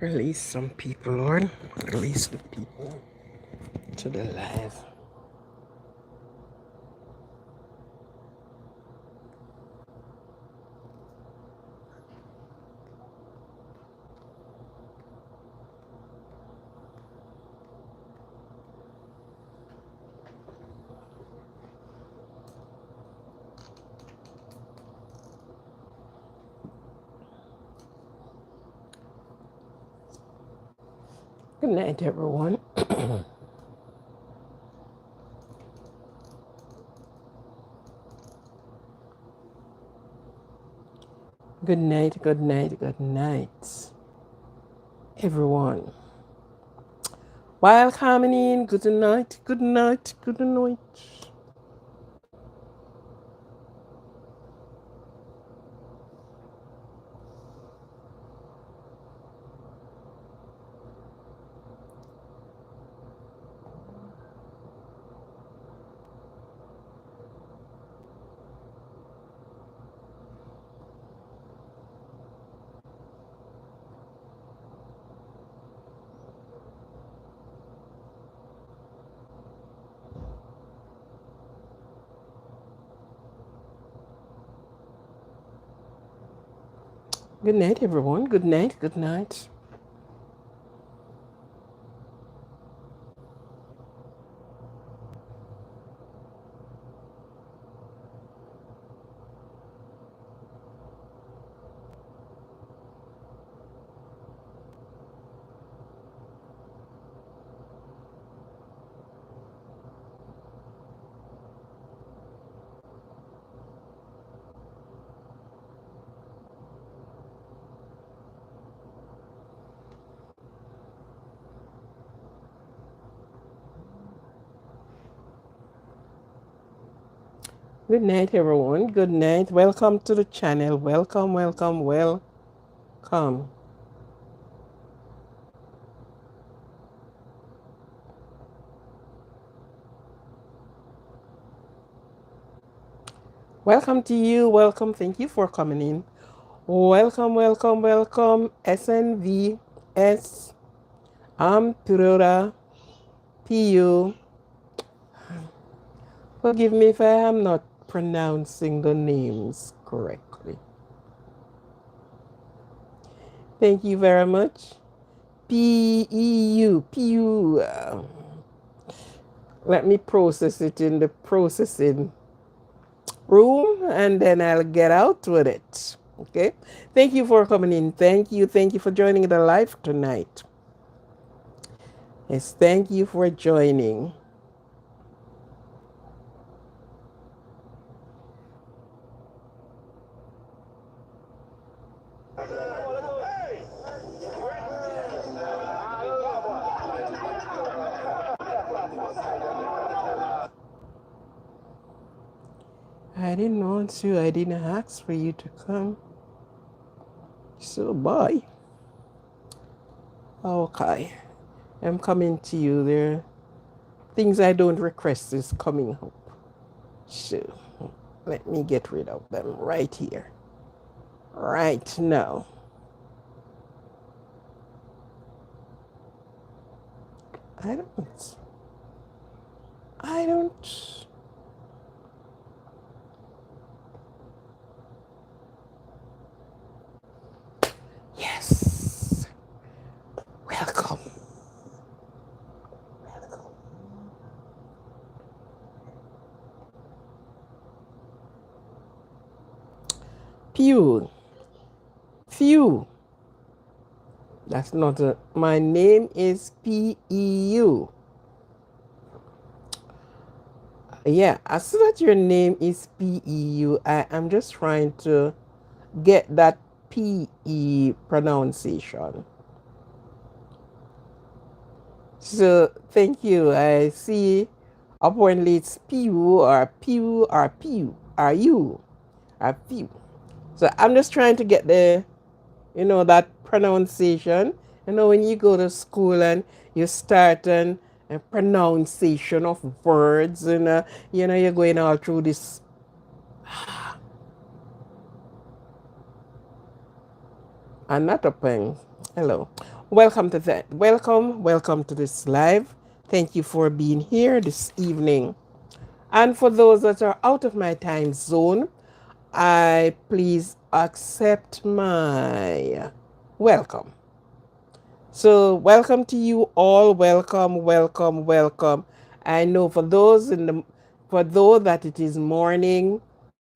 Release some people, Lord. Release the people to the live. Good night, everyone. Good night, good night, good night, everyone. While coming in, good night, good night, good night. Good night, everyone. Good night, good night. Good night, everyone. Good night. Welcome to the channel. Welcome, welcome, welcome. Welcome to you. Welcome. Thank you for coming in. Welcome, welcome, welcome. SNVS. Purura. PU. Forgive me if I am not pronouncing the names correctly. Thank you very much. PEU. PU. Let me process it in the processing room and then I'll get out with it. Okay. Thank you for coming in. Thank you. Thank you for joining the live tonight. Yes, thank you for joining. I didn't want you. I didn't ask for you to come. So bye. Okay. I'm coming to you. There are things I don't request is coming up. So let me get rid of them right here. Right now. I don't. Yes. Welcome. Pew. Few. That's not a. My name is PEU. Yeah, I see that your name is PEU. I am just trying to get that PE pronunciation. So thank you. I see apparently it's Pew or Pew or Pew or you or Pew. So I'm just trying to get the, that pronunciation. When you go to school and you start a pronunciation of words and, you're going all through this. I'm not a pen. Hello. Welcome to that. Welcome to this live. Thank you for being here this evening. And for those that are out of my time zone, I please accept my welcome. So, welcome to you all. Welcome, welcome, welcome. I know for those that it is morning,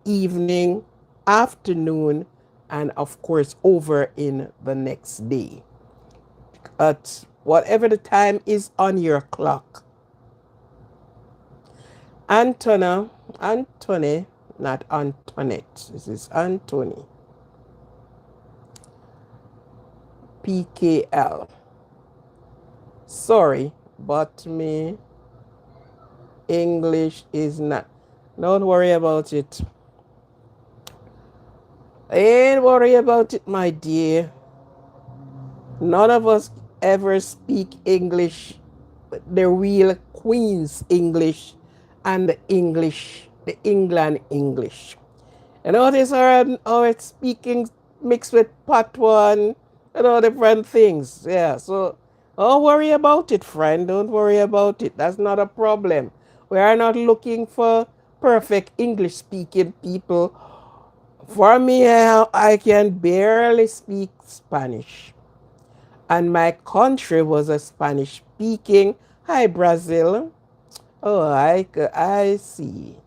evening, afternoon, and of course over in the next day. At whatever the time is on your clock. Antona, Antony, not Antoinette. This is Anthony. PKL. Sorry, but me English is not. Don't worry about it. Ain't worry about it, my dear. None of us ever speak English, the real Queen's English and the England English. And all this are speaking mixed with patois and all different things. Yeah, so don't worry about it, friend. Don't worry about it. That's not a problem. We are not looking for perfect English speaking people. For me, I can barely speak Spanish. And my country was a Spanish speaking. Hi, Brazil. Oh, I see.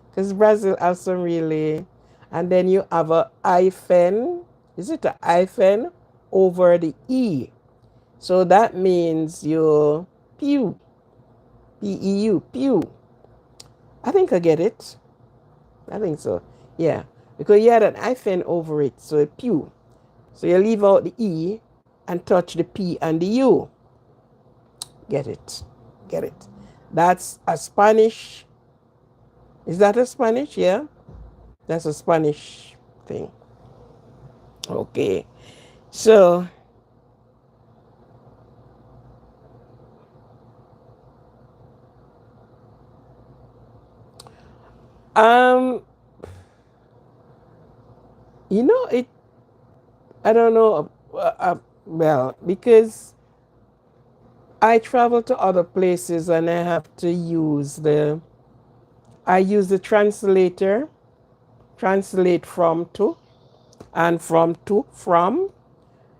Because Brazil has some really, and then you have a hyphen. Is it a hyphen over the E? So that means you pew, P-E-U, pew. I think I get it. I think so. Yeah. Because you had an hyphen over it, so pew. So you leave out the E and touch the P and the U. Get it. Get it. That's a Spanish. Is that a Spanish? Yeah. That's a Spanish thing. Okay. So, um, it. I don't know. Well, because I travel to other places and I have to I use the translator, translate from to, and from to, from.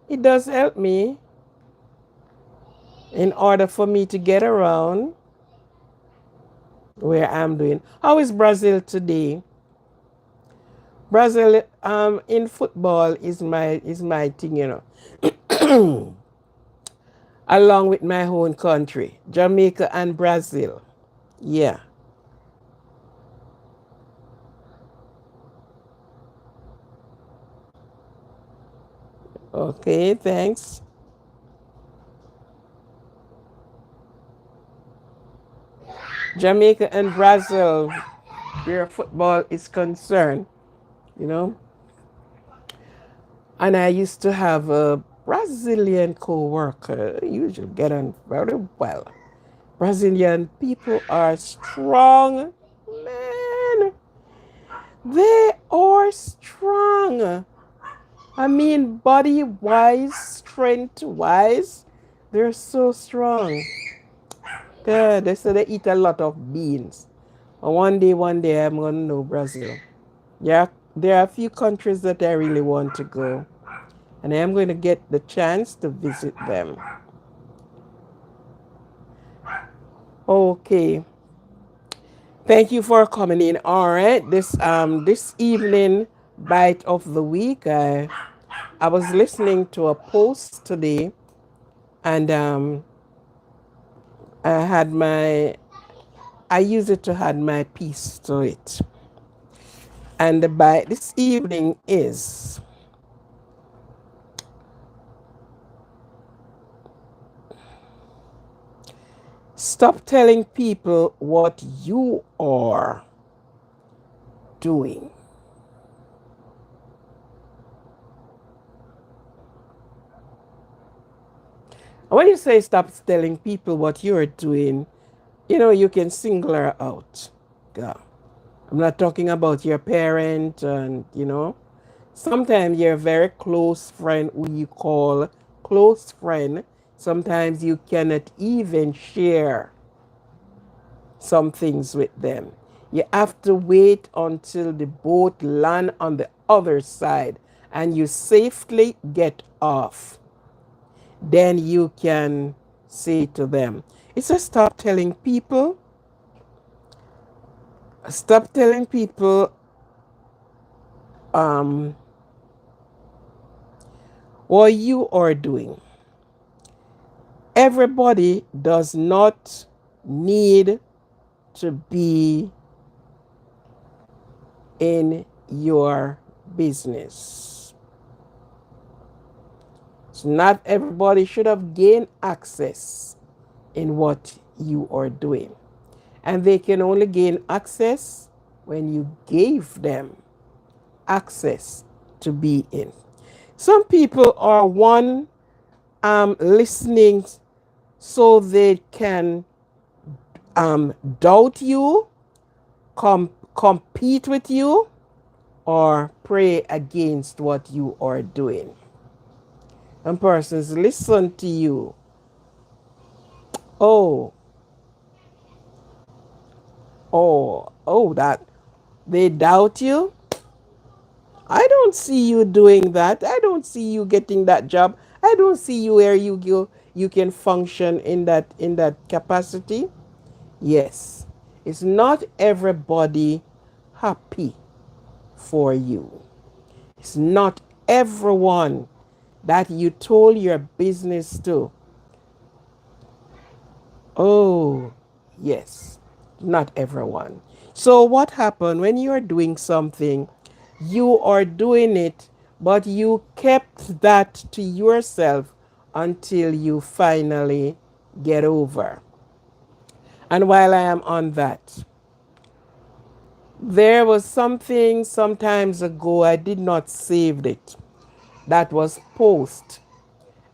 It does help me in order for me to get around where I'm doing. How is Brazil today? Brazil in football is my thing, along with my own country, Jamaica and Brazil. Yeah. Okay, thanks. Jamaica and Brazil, where football is concerned, you know. And I used to have a Brazilian co-worker. Usually get on very well. Brazilian people are strong, man. They are strong. I mean, body wise, strength wise, they're so strong. Good. They say they eat a lot of beans. And one day, I'm gonna know Brazil. Yeah, there are a few countries that I really want to go, and I am going to get the chance to visit them. Okay. Thank you for coming in. All right. This evening bite of the week. I was listening to a post today, and I had my I use it to add my piece to it. And the bite this evening is stop telling people what you are doing. When you say stop telling people what you're doing, you can single her out. Yeah. I'm not talking about your parent and, sometimes your very close friend who you call close friend, sometimes you cannot even share some things with them. You have to wait until the boat land on the other side and you safely get off. Then you can say to them, it's a stop telling people um, what you are doing. Everybody does not need to be in your business. So not everybody should have gained access in what you are doing. And they can only gain access when you gave them access to be in. Some people are listening so they can doubt you, compete with you, or pray against what you are doing. And persons listen to you. Oh, that they doubt you. I don't see you doing that. I don't see you getting that job. I don't see you where you go. You can function in that capacity. Yes, it's not everybody happy for you. It's not everyone that you told your business to. Oh, yes, not everyone. So, what happened when you are doing something? You are doing it, but you kept that to yourself until you finally get over. And while I am on that, there was something sometimes ago, I did not save it, that was post.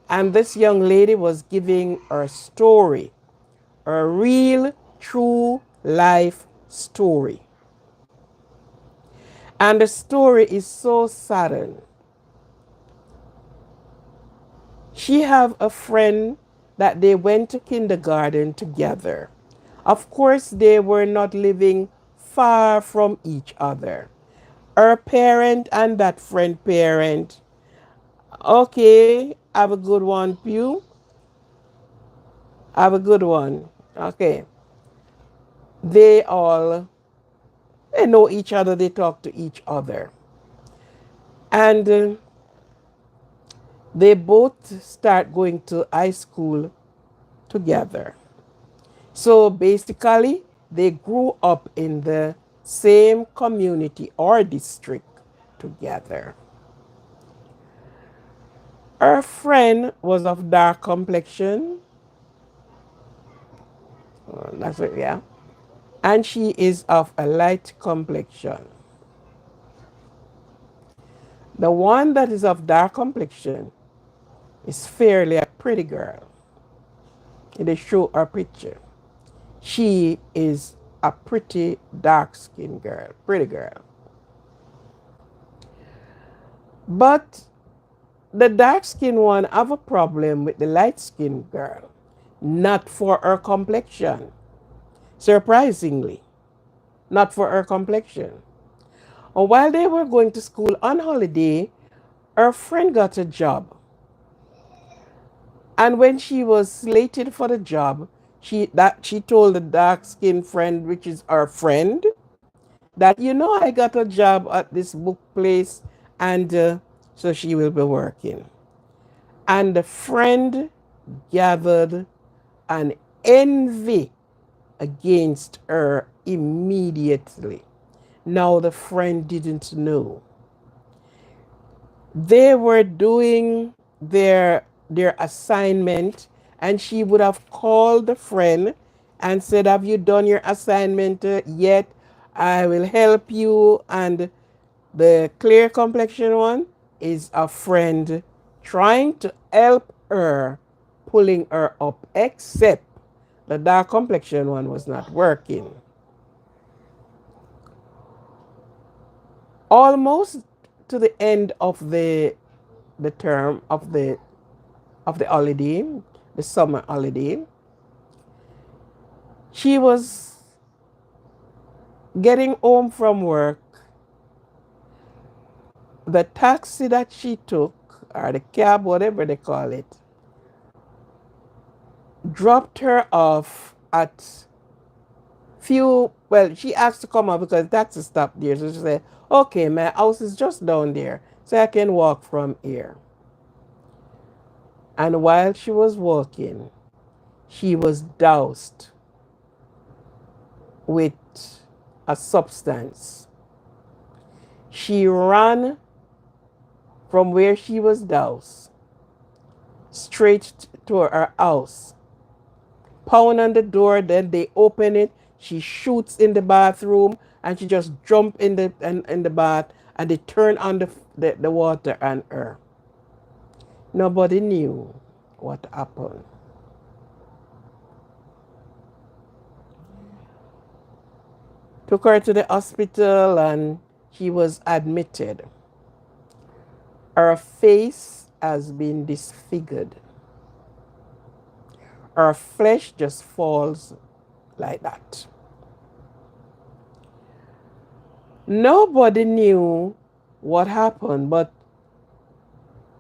And this young lady was giving her story, a real, true life story. And the story is so saddened. She have a friend that they went to kindergarten together. Of course, they were not living far from each other. Her parent and that friend parent, okay, have a good one, Pew. Have a good one. Okay. They all, they know each other, they talk to each other. And they both start going to high school together. So basically, they grew up in the same community or district together. Her friend was of dark complexion. That's it, yeah. And she is of a light complexion. The one that is of dark complexion is fairly a pretty girl. They show her picture. She is a pretty dark skinned girl, pretty girl. But the dark skinned one have a problem with the light skinned girl, not for her complexion. Surprisingly, not for her complexion. And while they were going to school on holiday, her friend got a job. And when she was slated for the job, she told the dark skinned friend, which is her friend, that I got a job at this book place, and so she will be working. And the friend gathered an envy against her immediately. Now the friend didn't know. They were doing their assignment, and she would have called the friend and said, have you done your assignment yet? I will help you. And the clear complexion one is a friend trying to help her, pulling her up, except the dark complexion one was not working. Almost to the end of the term of the of the holiday, the summer holiday. She was getting home from work. The taxi that she took, or the cab, whatever they call it, dropped her off at she asked to come out because the taxi stopped there. So she said, okay, my house is just down there, so I can walk from here. And while she was walking, she was doused with a substance. She ran from where she was doused straight to her house. Pound on the door, then they open it. She shoots in the bathroom and she just jump in the bath, and they turn on the water on her. Nobody knew what happened. Took her to the hospital and she was admitted. Her face has been disfigured. Her flesh just falls like that. Nobody knew what happened, but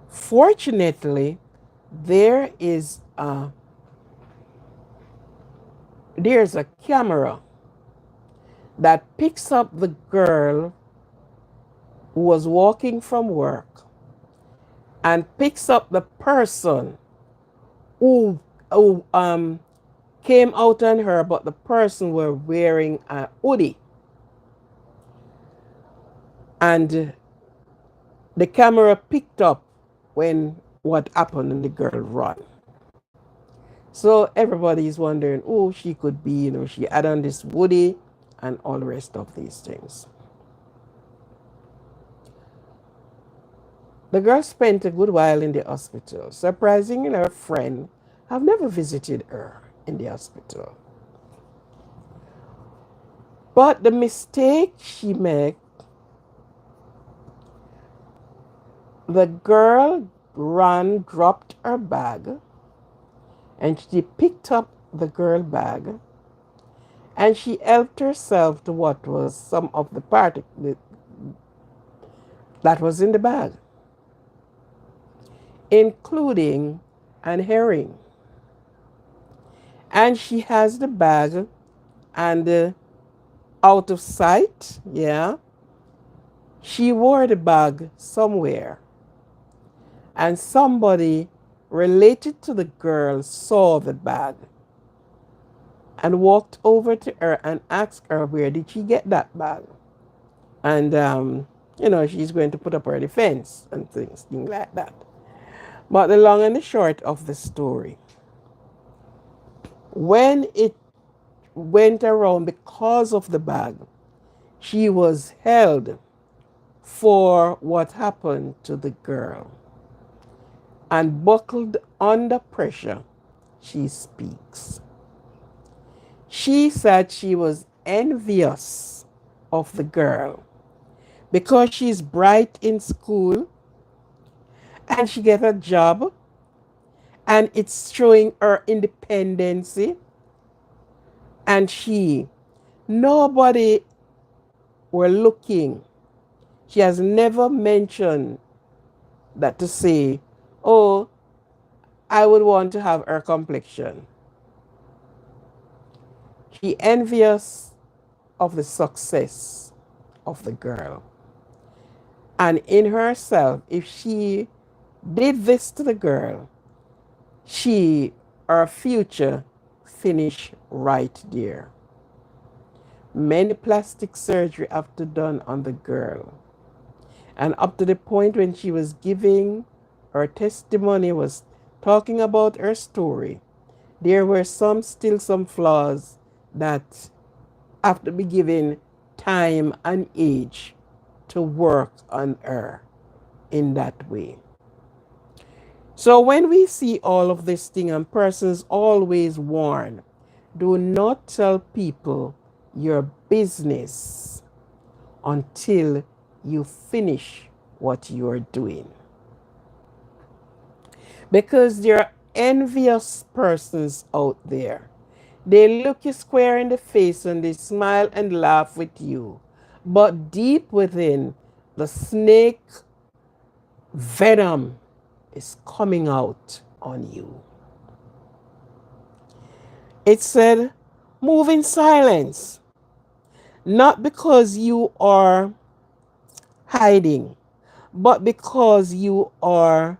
fortunately, there's a camera that picks up the girl who was walking from work and picks up the person who came out on her, but the person were wearing a hoodie. And the camera picked up when what happened and the girl run. So everybody's wondering, oh, she could be, she had on this hoodie and all the rest of these things. The girl spent a good while in the hospital. Surprisingly, her friend have never visited her in the hospital. But the mistake she made, the girl ran, dropped her bag, and she picked up the girl bag, and she helped herself to what was some of the part that was in the bag, including an herring. And she has the bag and out of sight, yeah. She wore the bag somewhere. And somebody related to the girl saw the bag and walked over to her and asked her, where did she get that bag? And, she's going to put up her defense and things like that. But the long and the short of the story, when it went around because of the bag, she was held for what happened to the girl. And buckled under pressure, she speaks. She said she was envious of the girl because she's bright in school and she get a job and it's showing her independency, and nobody were looking. She has never mentioned that to say, oh, I would want to have her complexion. She envious of the success of the girl. And in herself, if she did this to the girl, her future finish right there. Many plastic surgery after done on the girl. And up to the point when she was giving her testimony, was talking about her story, there were still some flaws that have to be given time and age to work on her in that way. So when we see all of this thing, and persons always warn, do not tell people your business until you finish what you are doing. Because there are envious persons out there. They look you square in the face and they smile and laugh with you. But deep within, the snake venom is coming out on you. It said, move in silence, not because you are hiding, but because you are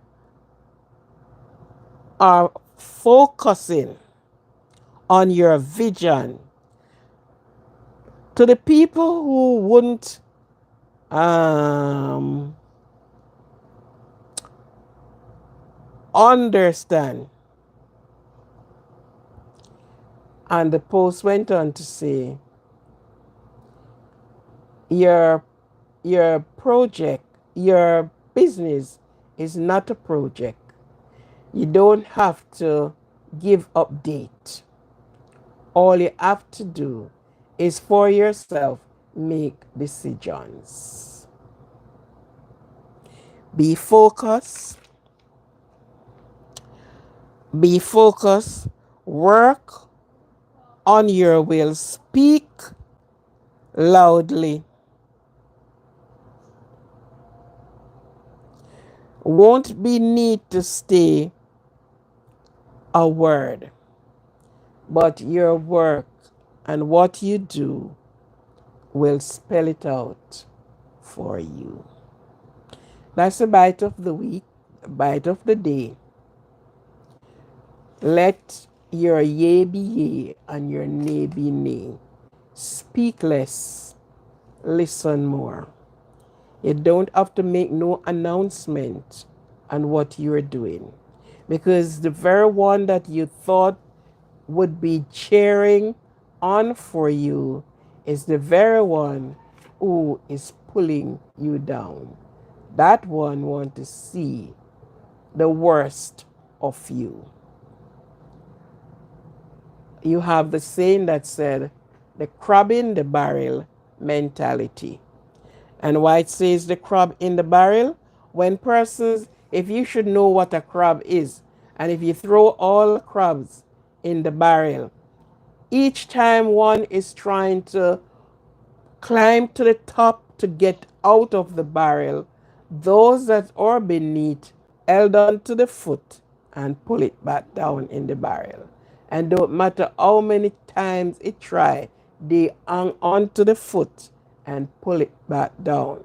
focusing on your vision. To the people who wouldn't understand, and the post went on to say, your project, your business is not a project. You don't have to give update. All you have to do is for yourself make decisions. Be focused. Be focused. Work on your will. Speak loudly. Won't be need to stay a word, but your work and what you do will spell it out for you. That's the bite of the week, bite of the day. Let your yea be yea and your nay be nay. Speak less, listen more. You don't have to make no announcement on what you're doing, because the very one that you thought would be cheering on for you is the very one who is pulling you down. That one wants to see the worst of you. You have the saying that said, the crab in the barrel mentality. And why it says the crab in the barrel? When persons, if you should know what a crab is, and if you throw all the crabs in the barrel, each time one is trying to climb to the top to get out of the barrel, those that are beneath held on to the foot and pull it back down in the barrel. And don't matter how many times it try, they hang on to the foot and pull it back down.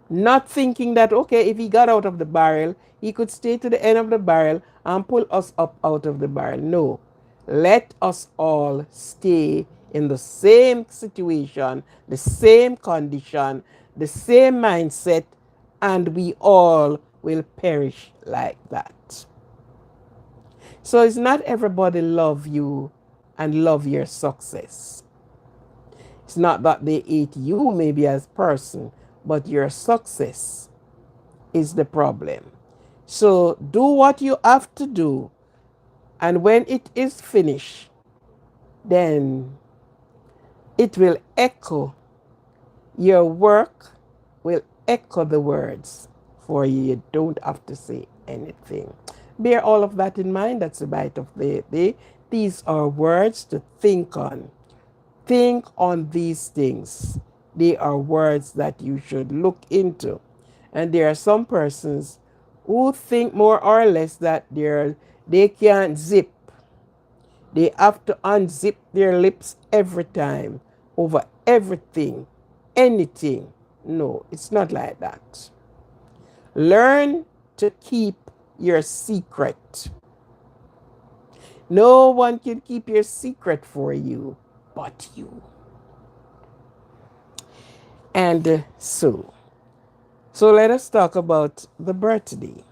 Not thinking that, okay, if he got out of the barrel, he could stay to the end of the barrel and pull us up out of the barrel. No. Let us all stay in the same situation, the same condition, the same mindset, and we all will perish like that. So it's not everybody love you and love your success. It's not that they hate you maybe as person, but your success is the problem. So do what you have to do, and when it is finished, then it will echo. Your work will echo the words for you. You don't have to say anything. Bear all of that in mind. That's the bite of the day. These are words to think on. Think on these things. They are words that you should look into. And there are some persons who think more or less that they can't zip. They have to unzip their lips every time over everything, anything. No, it's not like that. Learn to keep your secret. No one can keep your secret for you but you. And so let us talk about the birthday.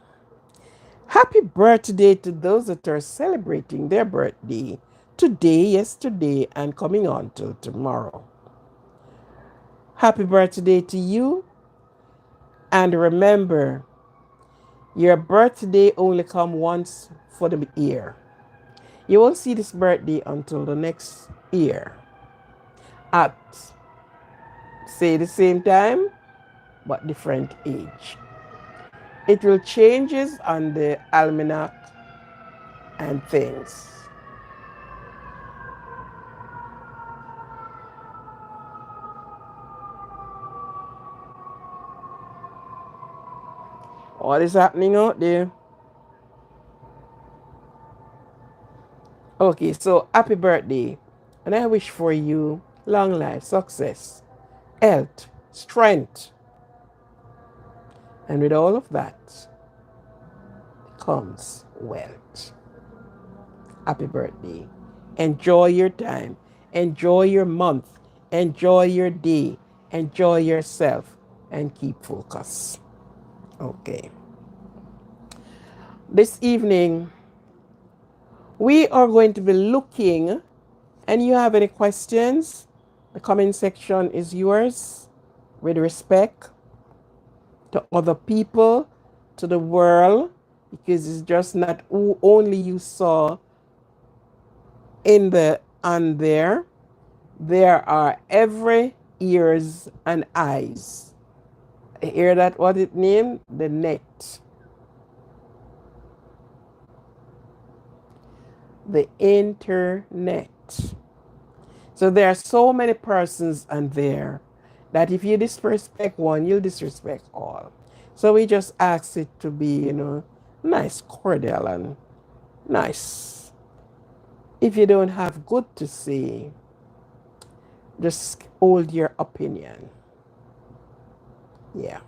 Happy birthday to those that are celebrating their birthday today, yesterday, and coming on till tomorrow. Happy birthday to you. And remember, your birthday only comes once for the year. You won't see this birthday until the next year at, say, the same time, but different age. It will changes on the almanac and things. What is happening out there? Okay, so happy birthday. And I wish for you long life, success, health, strength. And with all of that comes wealth. Happy birthday. Enjoy your time. Enjoy your month. Enjoy your day. Enjoy yourself. And keep focus. Okay. This evening, we are going to be looking, and you have any questions? The comment section is yours with respect to other people, to the world, because it's just not who only you saw in the on there. There are every ears and eyes. Hear that what it named? The net. The internet. So there are so many persons on there that if you disrespect one, you'll disrespect all. So we just ask it to be, nice, cordial, and nice. If you don't have good to say, just hold your opinion. Yeah.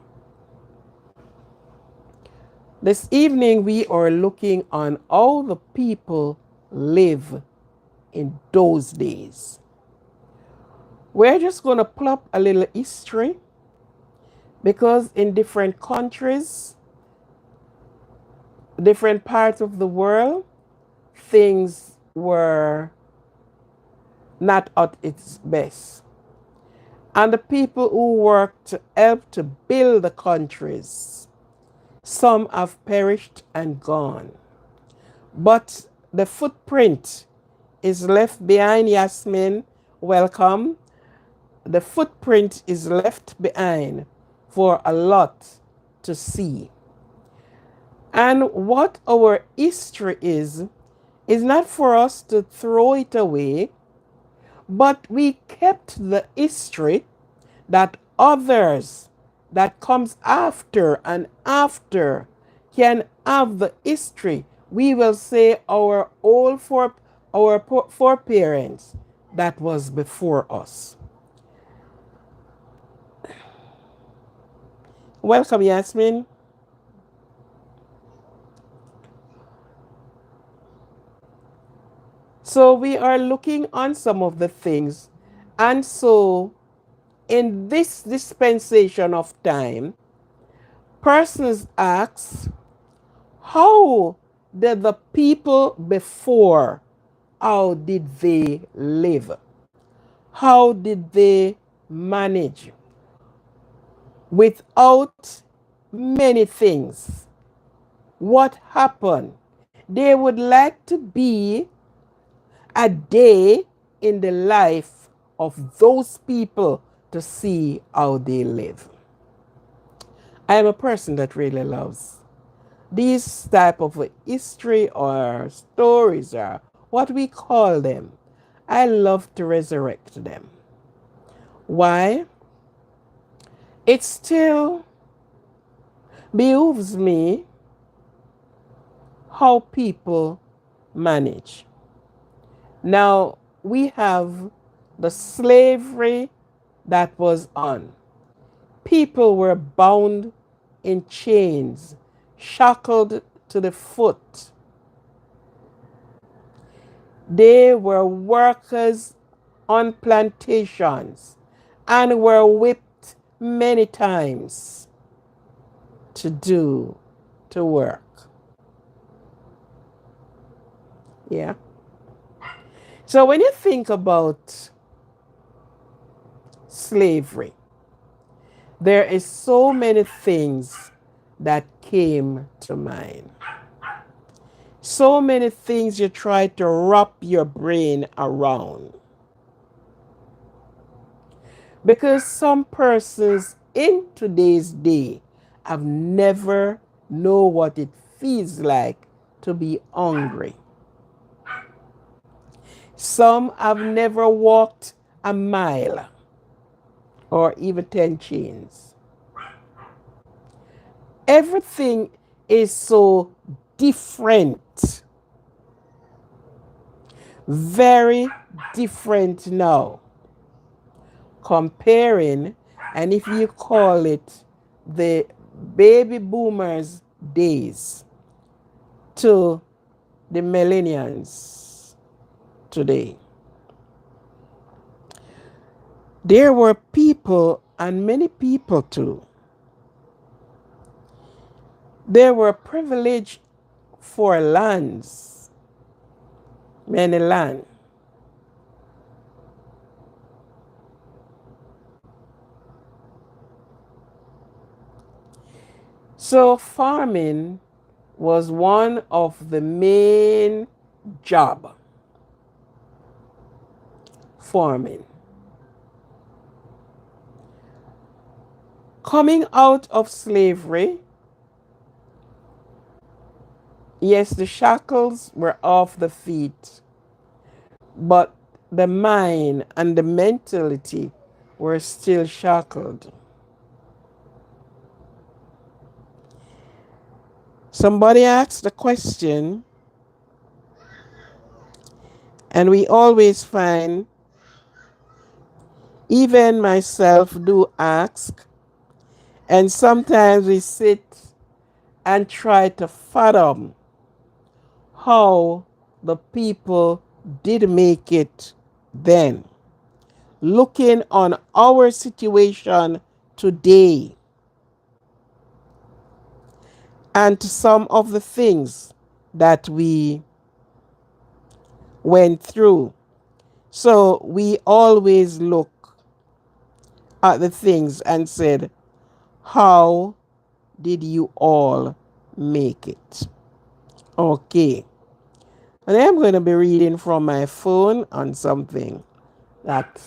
This evening, we are looking on how the people live in those days. We're just going to pull up a little history because in different countries, different parts of the world, things were not at its best. And the people who worked to help to build the countries, some have perished and gone. But the footprint is left behind. Yasmin, welcome. The footprint is left behind for a lot to see. And what our history is not for us to throw it away, but we kept the history that others that comes after and after can have the history. We will say our foreparents that was before us. Welcome, Yasmin. So we are looking on some of the things. And so in this dispensation of time, persons ask, how did the people before, how did they live? How did they manage? Without many things. What happened? They would like to be a day in the life of those people to see how they live. I am a person that really loves these type of history or stories or what we call them. I love to resurrect them. Why? It still behooves me how people manage. Now, we have the slavery that was on. People were bound in chains, shackled to the foot. They were workers on plantations and were whipped many times to work. Yeah. So when you think about slavery, there is so many things that came to mind. So many things you try to wrap your brain around. Because some persons in today's day have never know what it feels like to be hungry. Some have never walked a mile or even 10 chains. Everything is so different, very different now. Comparing, and if you call it the baby boomers days to the millennials today. There were people, and many people too. There were privileged for lands, many land. So farming was one of the main job. Farming. Coming out of slavery, yes, the shackles were off the feet, but the mind and the mentality were still shackled. Somebody asked a question, and we always find, even myself do ask, and sometimes we sit and try to fathom how the people did make it then. Looking on our situation today and to some of the things that we went through. So we always look at the things and said, how did you all make it? Okay. And I'm going to be reading from my phone on something that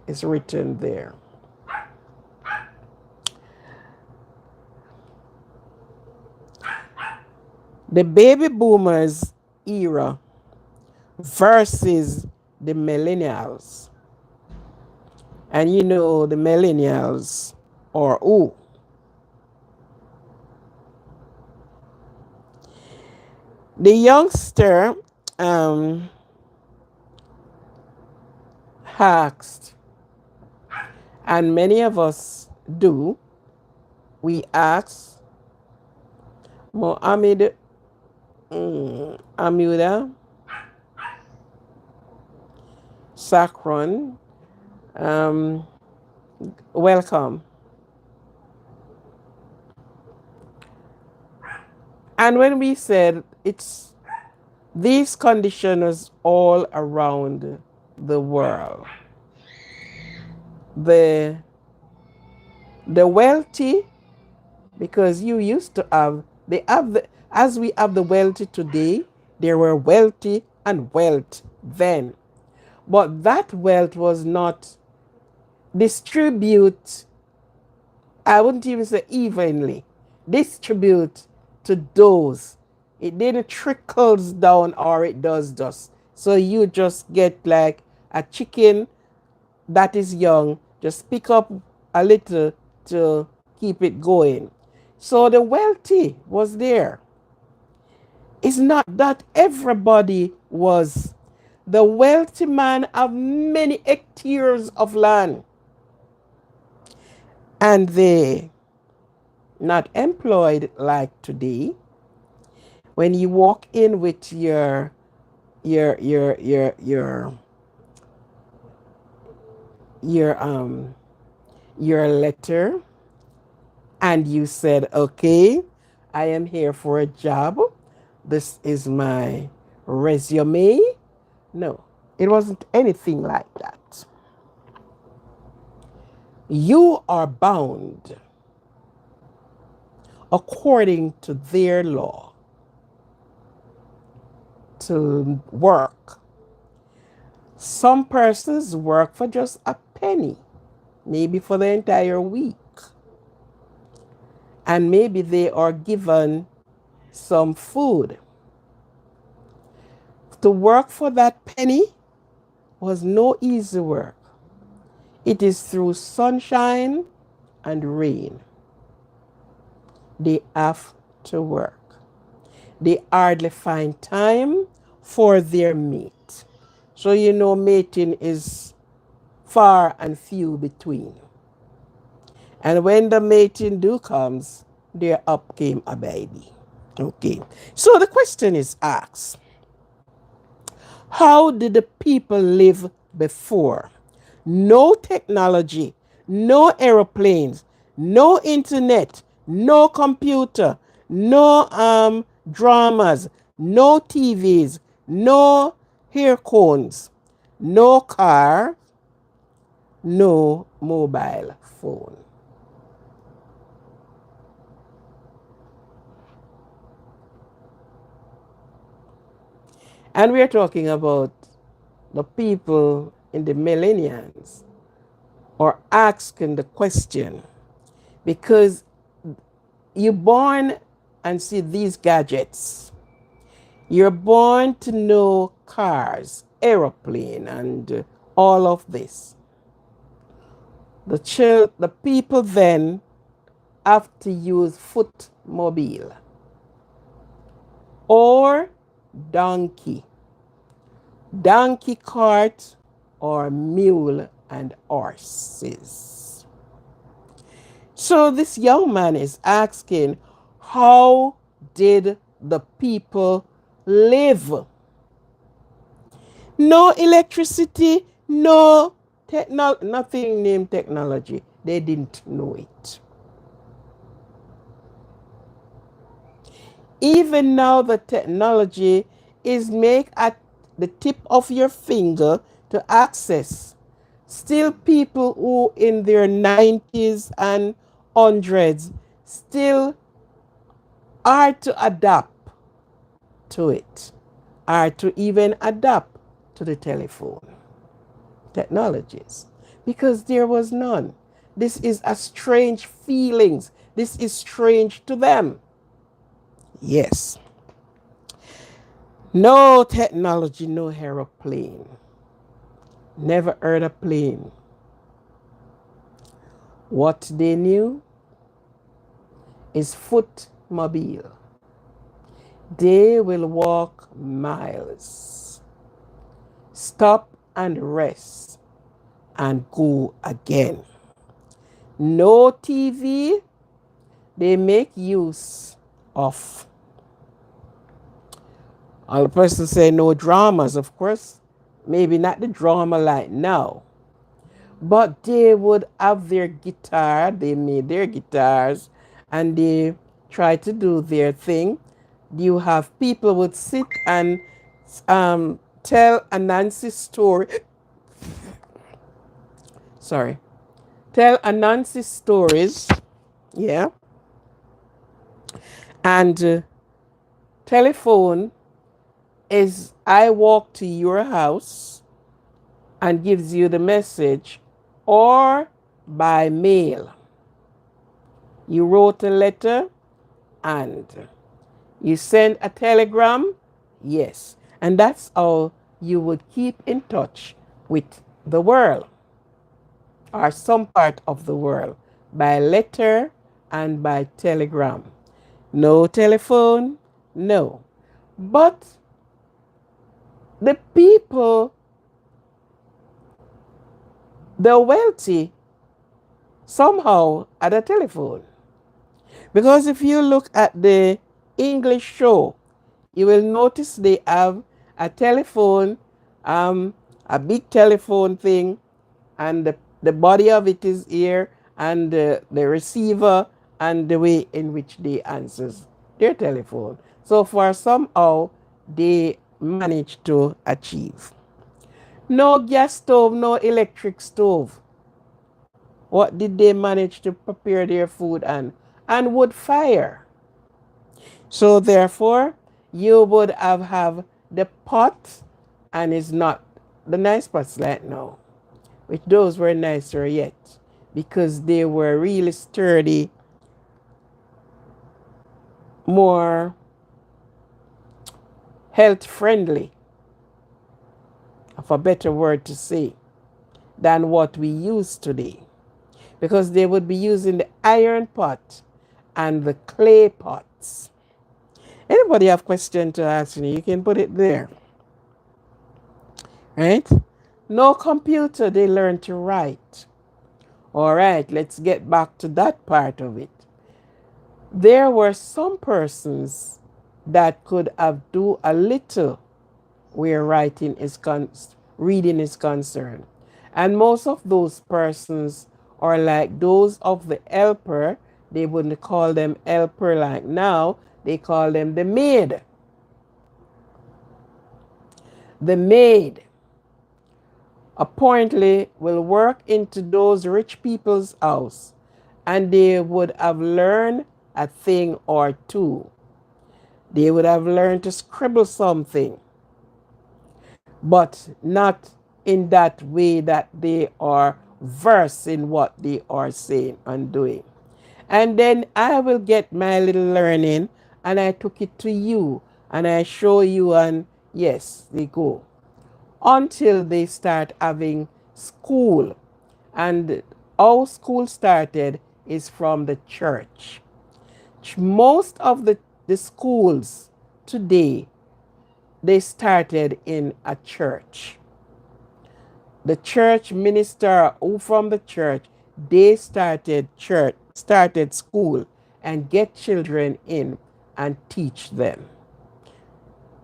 is written there. The baby boomers era versus the millennials. And you know the millennials are who? The youngster asked, and many of us do, we ask Mohammed Amuda Sakron, welcome. And when we said it's these conditions all around the world, the wealthy, because you used to have, they have the, as we have the wealthy today, there were wealthy and wealth then. But that wealth was not distribute, I wouldn't even say evenly, distribute to those. It didn't trickles down or it does just. So you just get like a chicken that is young, just pick up a little to keep it going. So the wealthy was there. It's not that everybody was. The wealthy man have many hectares of land. And they not employed like today. When you walk in with your your letter and you said, okay, I am here for a job. This is my resume. No, it wasn't anything like that. You are bound according to their law to work. Some persons work for just a penny, maybe for the entire week. and maybe they are given some food. To work for that penny was no easy work. It is through sunshine and rain. They have to work. They hardly find time for their mate. So you know mating is far and few between. And when the mating do comes, there up came a baby. Okay. So the question is asked, how did the people live before? No technology, no aeroplanes, no internet, no computer, no dramas, no TVs, no hair cones, no car, no mobile phone. And we're talking about the people in the millennials are asking the question because you're born and see these gadgets. You're born to know cars, aeroplane, and all of this. The people then have to use footmobile or donkey cart, or mule and horses. So this young man is asking, how did the people live? No electricity, nothing named technology. They didn't know it. Even now the technology is made at the tip of your finger to access. Still people who in their 90s and hundreds still are to adapt to it, are to even adapt to the telephone technologies, because there was none. This is a strange feelings. This is strange to them. Yes. No technology, no aeroplane. Never heard a plane. What they knew is footmobile. They will walk miles, stop and rest, and go again. No TV. They make use of. All the person say no dramas, of course. Maybe not the drama like now. But they would have their guitar. They made their guitars and they try to do their thing. You have people would sit and tell a Nancy story. Sorry. Tell a Nancy stories. Yeah. And telephone is I walk to your house and gives you the message, or by mail. You wrote a letter and you send a telegram, yes. And that's how you would keep in touch with the world, or some part of the world, by letter and by telegram. No telephone, no. But the people, the wealthy, somehow had a telephone. Because if you look at the English show, you will notice they have a telephone, a big telephone thing, and the body of it is here, and the receiver, and the way in which they answers their telephone. So for somehow they managed to achieve. No gas stove, no electric stove. What did they manage to prepare their food on? And wood fire. So therefore, you would have the pot, and it's not the nice pots like now, which those were nicer yet, because they were really sturdy more health friendly, of a better word to say, than what we use today. Because they would be using the iron pot and the clay pots. Anybody have question to ask me, you can put it there. Right? No computer, they learn to write. All right, let's get back to that part of it. There were some persons that could have do a little where reading is concerned. And most of those persons are like those of the helper. They wouldn't call them helper like now. They call them the maid. The maid apparently will work into those rich people's house, and they would have learned a thing or two. They would have learned to scribble something, but not in that way that they are versed in what they are saying and doing. And then I will get my little learning and I took it to you and I show you, and yes, they go until they start having school. And how school started is from the church. Most of the schools today, they started in a church. The church minister who from the church, they started school and get children in and teach them.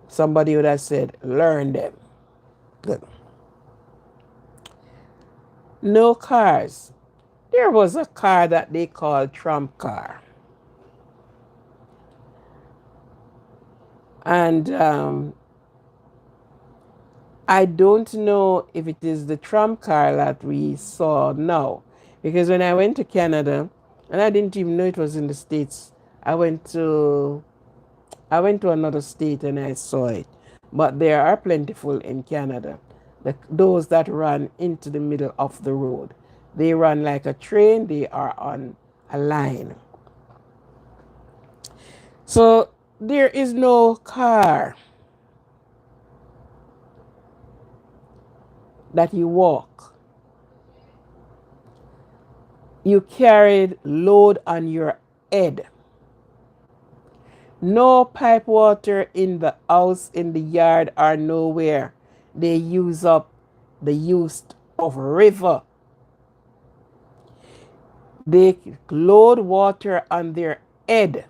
Somebody would have said, learn them. Good. No cars. There was a car that they called tram car. And I don't know if it is the tram car that we saw now. Because when I went to Canada, and I didn't even know it was in the States, I went to another state and I saw it. But there are plentiful in Canada. Those that run into the middle of the road. They run like a train, they are on a line. So there is no car that you walk. You carried load on your head. No pipe water in the house, in the yard, or nowhere. They use up the use of river. They load water on their head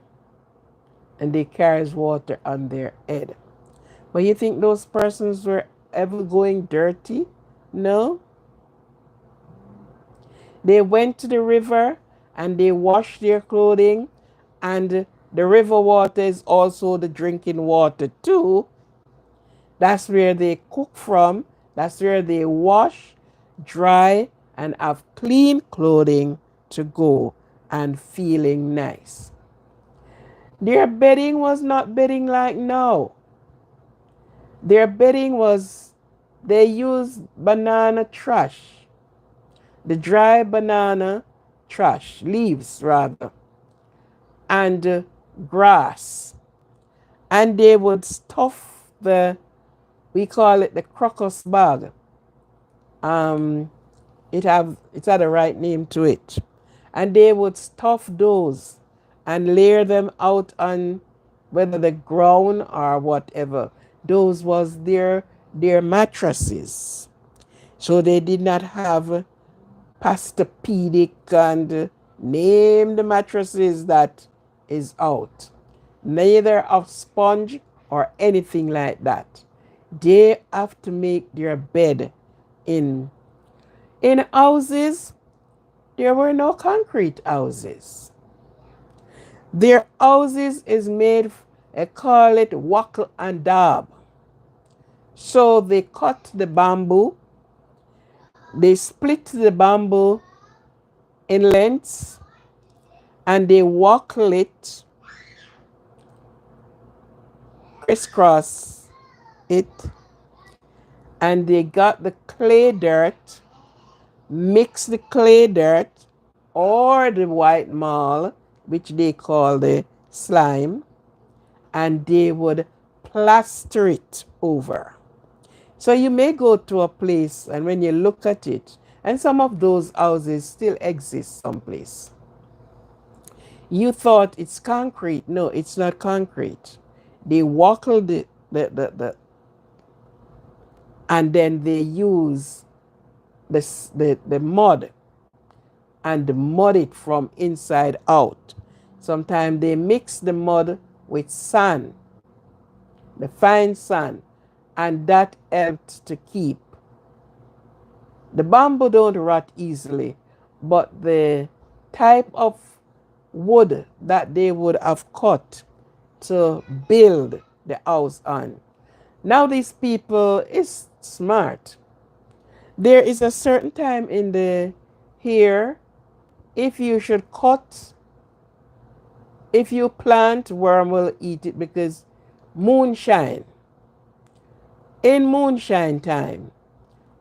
and they carry water on their head. But you think those persons were ever going dirty? No. They went to the river and they washed their clothing, and the river water is also the drinking water too. That's where they cook from. That's where they wash, dry, and have clean clothing to go and feeling nice. Their bedding was not bedding like now. Their bedding was, they used banana trash, the dry banana trash, leaves rather, and grass. And they would stuff we call it the crocus bag. It had a right name to it. And they would stuff those and layer them out on whether the ground or whatever. Those was their mattresses. So they did not have Pastopedic and name the mattresses that is out. Neither of sponge or anything like that. They have to make their bed in houses. There were no concrete houses. Their houses is made, I call it wattle and dab. So they cut the bamboo, they split the bamboo in lengths, and they wattle it, crisscross it, and they got the clay dirt, mix the clay dirt or the white marl, which they call the slime, and they would plaster it over. So you may go to a place and when you look at it, and some of those houses still exist someplace. You thought it's concrete. No, it's not concrete. They wackle and then they use the mud and mud it from inside out. Sometimes they mix the mud with sand, the fine sand, and that helped to keep. The bamboo don't rot easily, but the type of wood that they would have cut to build the house on. Now these people is smart. There is a certain time in the here, if you should cut, if you plant, worm will eat it because moonshine. In moonshine time,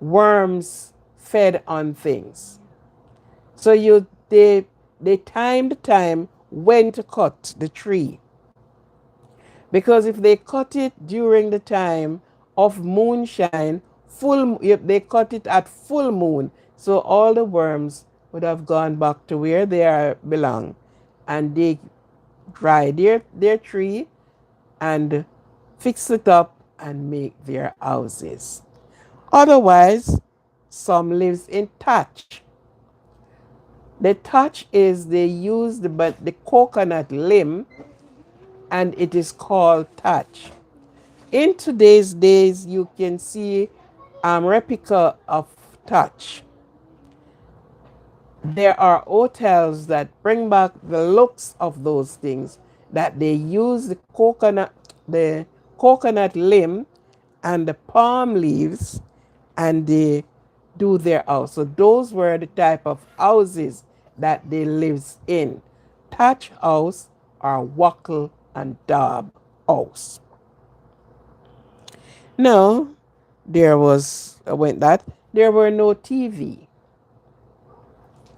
worms fed on things. So they timed the time when to cut the tree. Because if they cut it during the time of moonshine, if they cut it at full moon, so all the worms would have gone back to where they belong, and they dry their tree and fix it up and make their houses. Otherwise, some lives in thatch. The thatch is they use the coconut limb and it is called thatch. In today's days, you can see replica of thatch. There are hotels that bring back the looks of those things, that they use the coconut limb and the palm leaves, and they do their house. So those were the type of houses that they lives in. Thatch house or wattle and daub house. Now, there were no TV.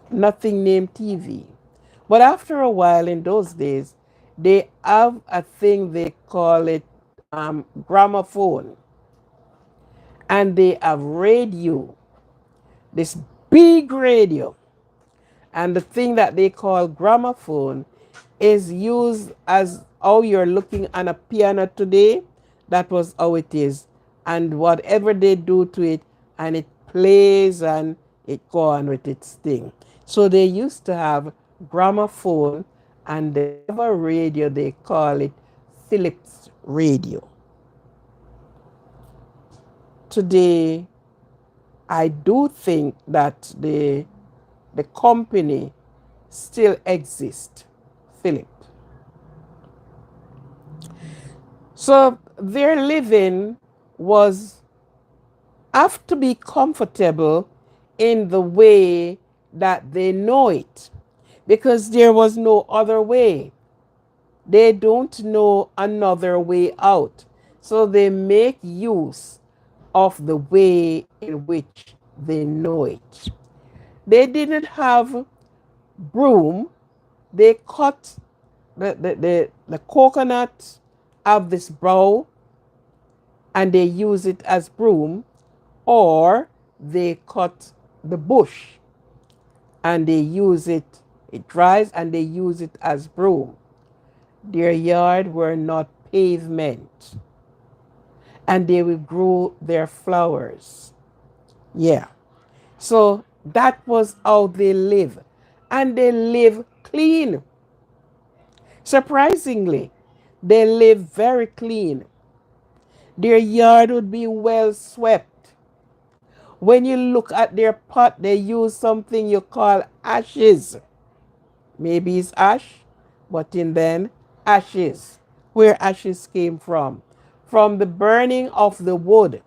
Nothing named TV. But after a while in those days, they have a thing they call it gramophone. And they have radio, this big radio. And the thing that they call gramophone is used as how you're looking on a piano today. That was how it is. And whatever they do to it, and it plays and it go on with its thing. So they used to have gramophone, and they have a radio, they call it Philips radio. Today, I do think that the company still exists, Philips. So their living have to be comfortable in the way that they know it, because there was no other way. They don't know another way out. So they make use of the way in which they know it. They didn't have broom. They cut the coconut of this bough and they use it as broom, or they cut the bush and they use it, it dries and they use it as broom. Their yard were not pavement, and they will grow their flowers. Yeah. So that was how they live. And they live clean. Surprisingly, they live very clean. Their yard would be well swept. When you look at their pot, they use something you call ashes. Maybe it's ash, but in then ashes. Where ashes came from? From the burning of the wood.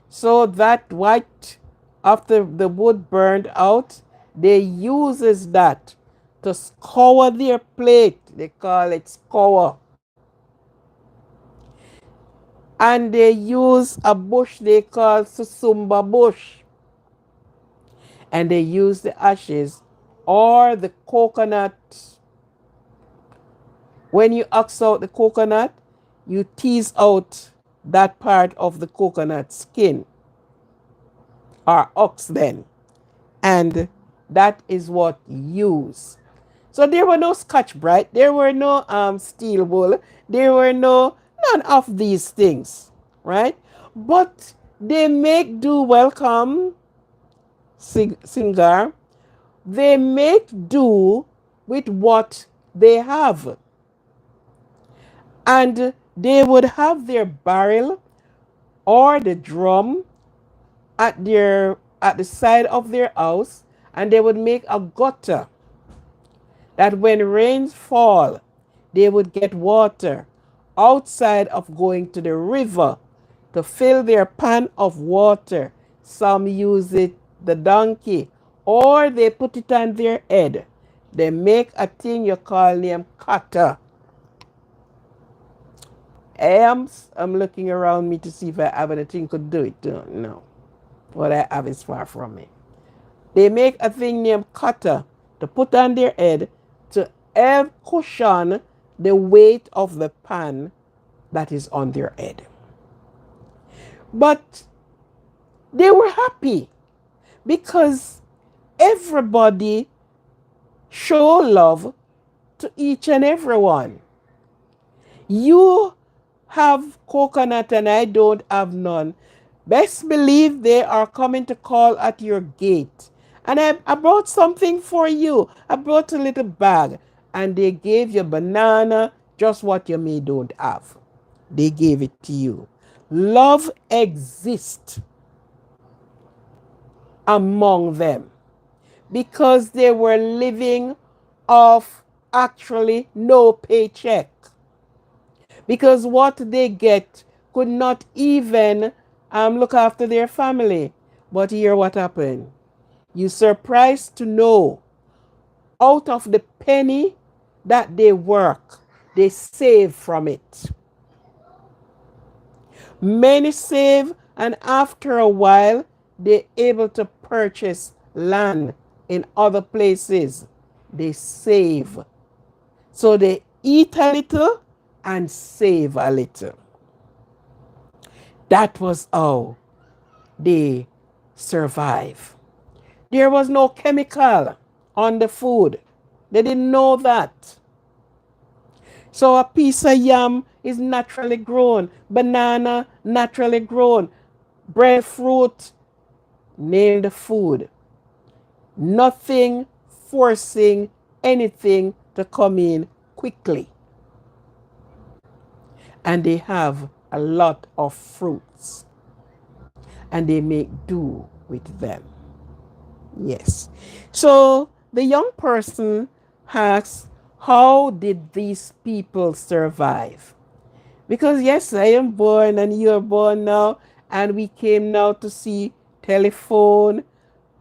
So that white, after the wood burned out, they uses that to scour their plate. They call it scour. And they use a bush they call susumba bush. And they use the ashes or the coconut. When you ox out the coconut, you tease out that part of the coconut skin or ox then, and that is what you use. So there were no Scotch Brite, there were no steel wool, there were none of these things, right? But they make do welcome singer. They make do with what they have, and they would have their barrel or the drum at the side of their house, and they would make a gutter that when rains fall, they would get water outside of going to the river to fill their pan of water. Some use it, the donkey, or they put it on their head. They make a thing you call name cutter. I'm looking around me to see if I have anything could do it. No. What I have is far from me. They make a thing named cutter to put on their head to help cushion the weight of the pan that is on their head. But they were happy because everybody show love to each and everyone. You have coconut and I don't have none. Best believe they are coming to call at your gate. And I brought something for you. I brought a little bag. And they gave you banana, just what you may don't have. They gave it to you. Love exists among them because they were living off actually no paycheck. Because what they get could not even look after their family. But here what happened. You surprised to know out of the penny that they work, they save from it. Many save, and after a while, they're able to purchase land in other places. They save. So they eat a little and save a little. That was how they survive. There was no chemical on the food. They didn't know that. So a piece of yam is naturally grown, banana naturally grown, breadfruit, name the food. Nothing forcing anything to come in quickly. And they have a lot of fruits. And they make do with them. Yes. So the young person asks, how did these people survive? Because yes, I am born and you are born now, and we came now to see telephone,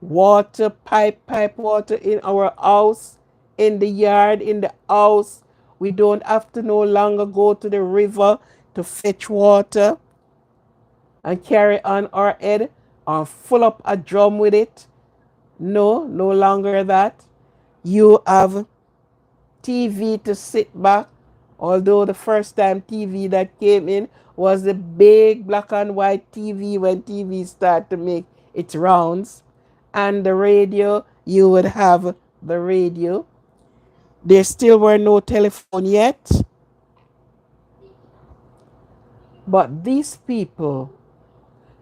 water, pipe water in our house, in the yard, in the house. We don't have to no longer go to the river to fetch water and carry on our head or fill up a drum with it. No longer that. You have TV to sit back, although the first time TV that came in was the big black and white TV when TV started to make its rounds. And the radio, you would have the radio. There still were no telephone yet. But these people,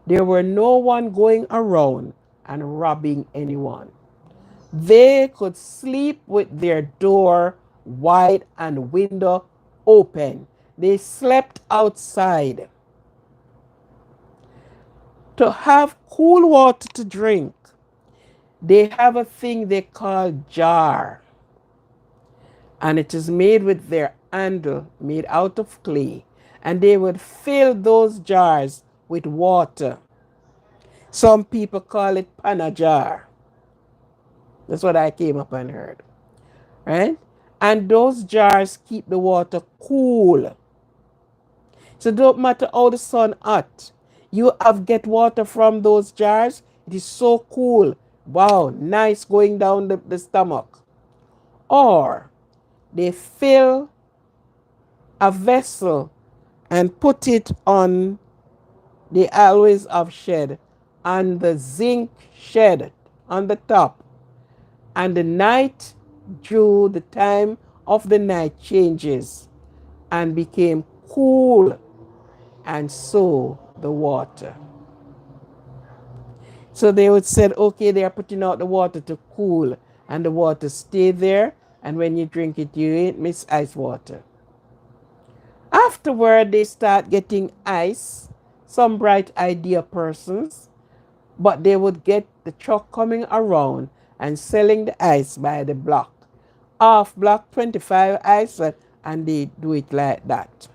there were no one going around and robbing anyone. They could sleep with their door wide and window open. They slept outside. To have cool water to drink, they have a thing they call jar. And it is made with their handle, made out of clay. And they would fill those jars with water. Some people call it panna jar. That's what I came up and heard. Right? And those jars keep the water cool. So it don't matter how the sun hot. You have get water from those jars. It is so cool. Wow, nice going down the stomach. Or they fill a vessel and put it on, they always have shed, on the zinc shed on the top. And the night drew, the time of the night changes and became cool, and so the water. So they would said, okay, they are putting out the water to cool, and the water stay there, and when you drink it, you ain't miss ice water. Afterward, they start getting ice, some bright idea persons, but they would get the truck coming around and selling the ice by the block. Half block, 25 ice, and they do it like that.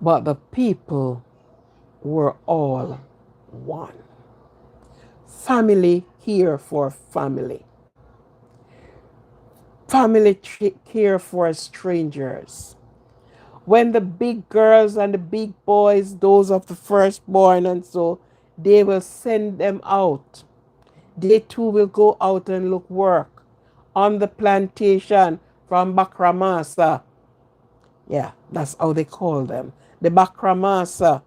But the people were all one. Family care for family. Family care for strangers. When the big girls and the big boys, those of the firstborn and so, they will send them out. They too will go out and look work on the plantation from Bakramasa. Yeah, that's how they call them. The Bakramasa,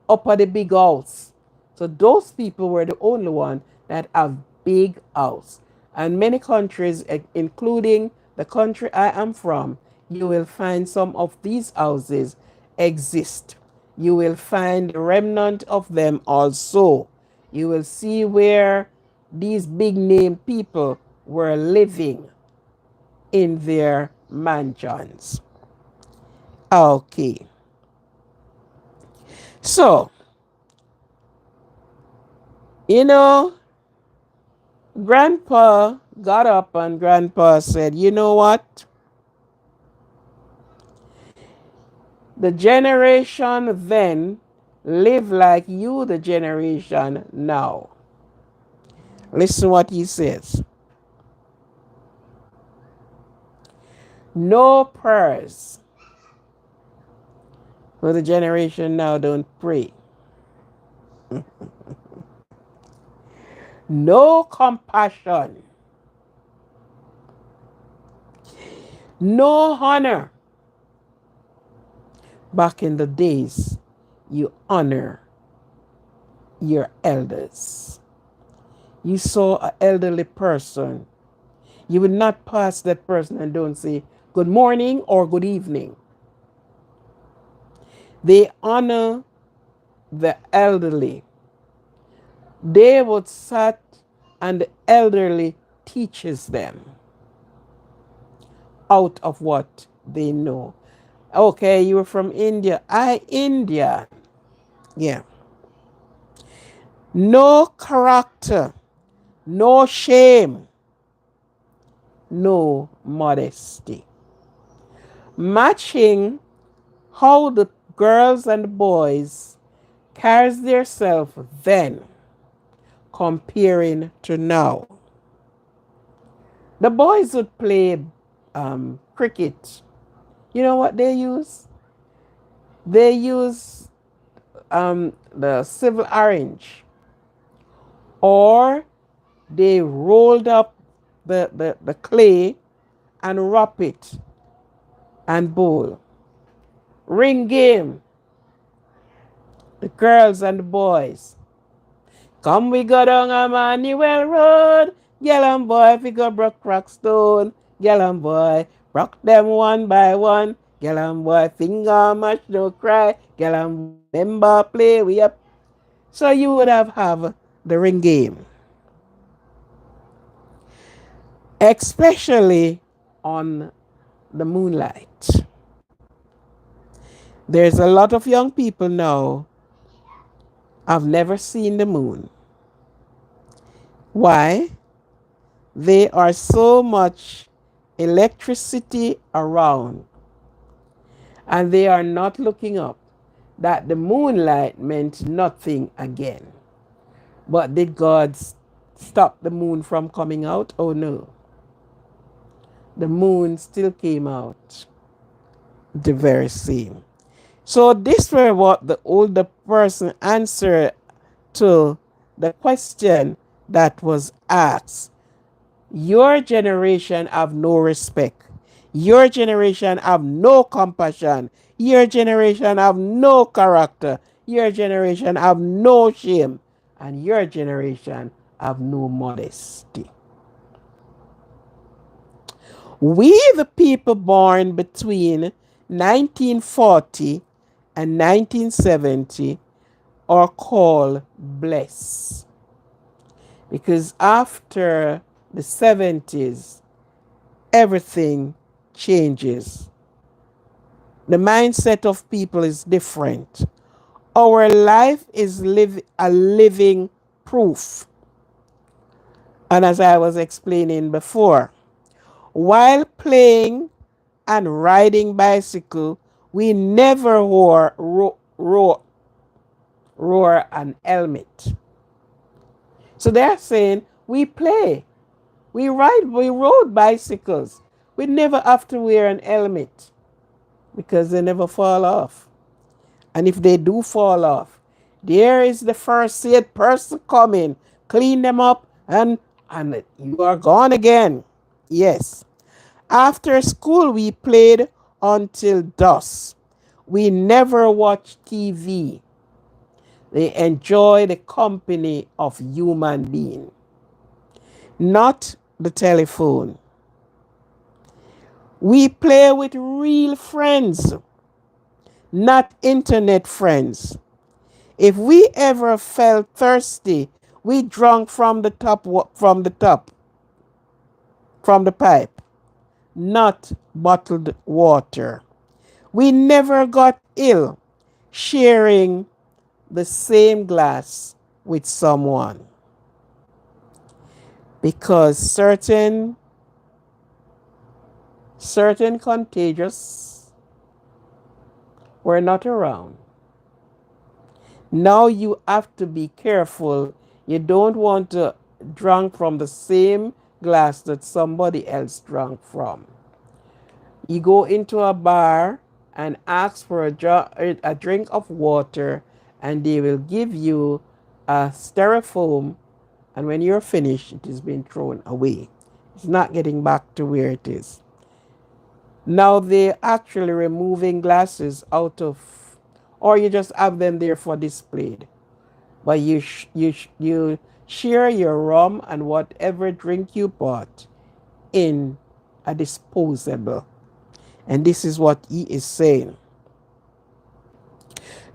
up at the big house. So those people were the only one that have big house. And many countries, including the country I am from, you will find some of these houses exist. You will find the remnant of them also. You will see where these big name people were living in their mansions. Okay. So, you know, Grandpa got up and Grandpa said, you know what? The generation then live like you, the generation now. Listen what he says. No prayers. So the generation now don't pray. No compassion. No honor. Back in the days, you honor your elders. You saw an elderly person, you would not pass that person and don't say good morning or good evening. They honor the elderly. They would sit and the elderly teaches them out of what they know. Okay, you were from India. India. Yeah. No character, no shame, no modesty. Matching how the girls and boys carries themselves then comparing to now. The boys would play cricket. You know what they use? They use the civil orange, or they rolled up the clay and wrap it and bowl. Ring game. The girls and the boys. Come we go down Emmanuel Road. Girl and boy, if we go broke crack stone. Girl and boy, rock them one by one. Girl and boy, finger mash, no cry. Girl and boy, remember play we up. So you would have the ring game. Especially on the moonlight. There's a lot of young people now have never seen the moon. Why? There are so much electricity around and they are not looking up that the moonlight meant nothing again. But did God stop the moon from coming out? Oh no. The moon still came out the very same. So this was what the older person answered to the question that was asked. Your generation have no respect. Your generation have no compassion. Your generation have no character. Your generation have no shame. And your generation have no modesty. We, the people born between 1940 and 1970, are called blessed. Because after the 70s, everything changes. The mindset of people is different. Our life is a living proof. And as I was explaining before, while playing and riding bicycle, we never wore an helmet. So they're saying we play, we rode bicycles. We never have to wear an helmet because they never fall off. And if they do fall off, there is the first aid person coming, clean them up, and you are gone again. Yes. After school, we played until dusk. We never watched TV. They enjoy the company of human being, not the telephone. We play with real friends, not internet friends. If we ever felt thirsty, we drank from the pipe, not bottled water. We never got ill sharing the same glass with someone, because certain contagious were not around. Now you have to be careful. You don't want to drink from the same glass that somebody else drank from. You go into a bar and ask for a drink of water, and they will give you a styrofoam, and when you're finished, it is being thrown away. It's not getting back to where it is. Now they're actually removing glasses out of, or you just have them there for displayed. But you share your rum and whatever drink you bought in a disposable. And this is what he is saying.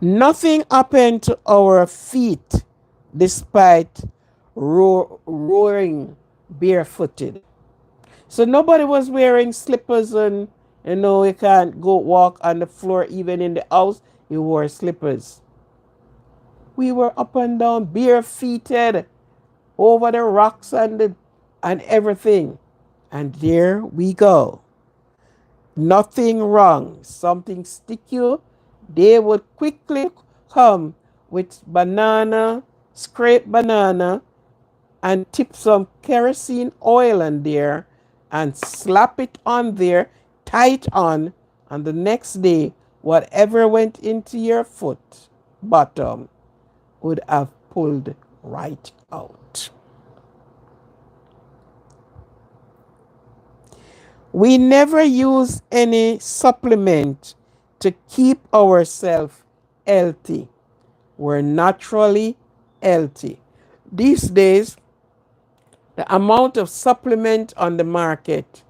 Nothing happened to our feet despite roaring barefooted. So nobody was wearing slippers, and you can't go walk on the floor even in the house. You wore slippers. We were up and down barefooted over the rocks and everything. And there we go. Nothing wrong. Something stick you, they would quickly come with banana, scrape banana, and tip some kerosene oil in there and slap it on there, tight on, and the next day, whatever went into your foot bottom would have pulled right out. We never use any supplement to keep ourselves healthy. We're naturally healthy. These days, the amount of supplement on the market,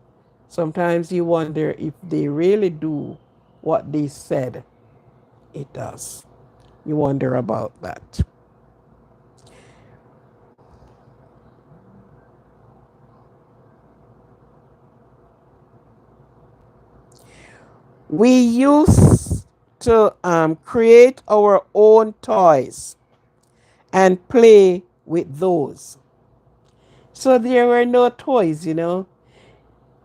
sometimes you wonder if they really do what they said it does. You wonder about that. We used to create our own toys and play with those. So there were no toys,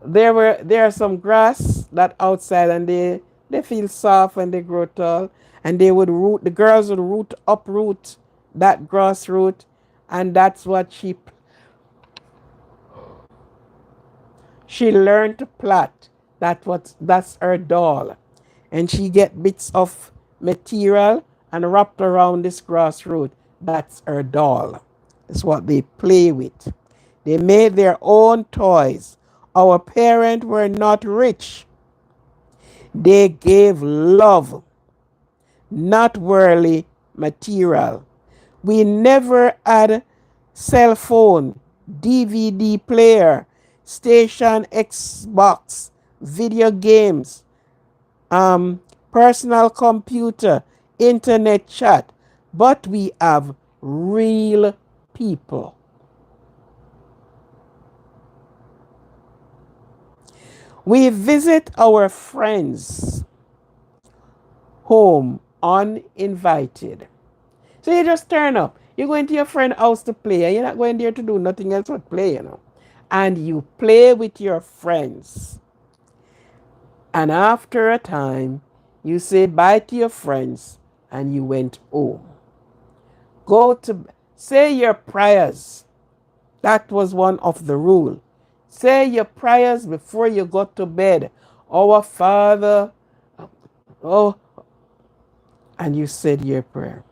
There are some grass that outside, and they feel soft and they grow tall, and the girls would uproot that grass root, and that's what she learned to plait. That's her doll. And she get bits of material and wrapped around this grass root. That's her doll. That's what they play with. They made their own toys. Our parents were not rich. They gave love, not worldly material. We never had cell phone, DVD player, station Xbox, video games, um, personal computer, internet chat, but we have real people. We visit our friends' home uninvited. So you just turn up. You're going to your friend's house to play, and you're not going there to do nothing else but play, And you play with your friends. And after a time, you say bye to your friends and you went home. Go to say your prayers. That was one of the rule. Say your prayers before you go to bed. Our Father, oh, and you said your prayer.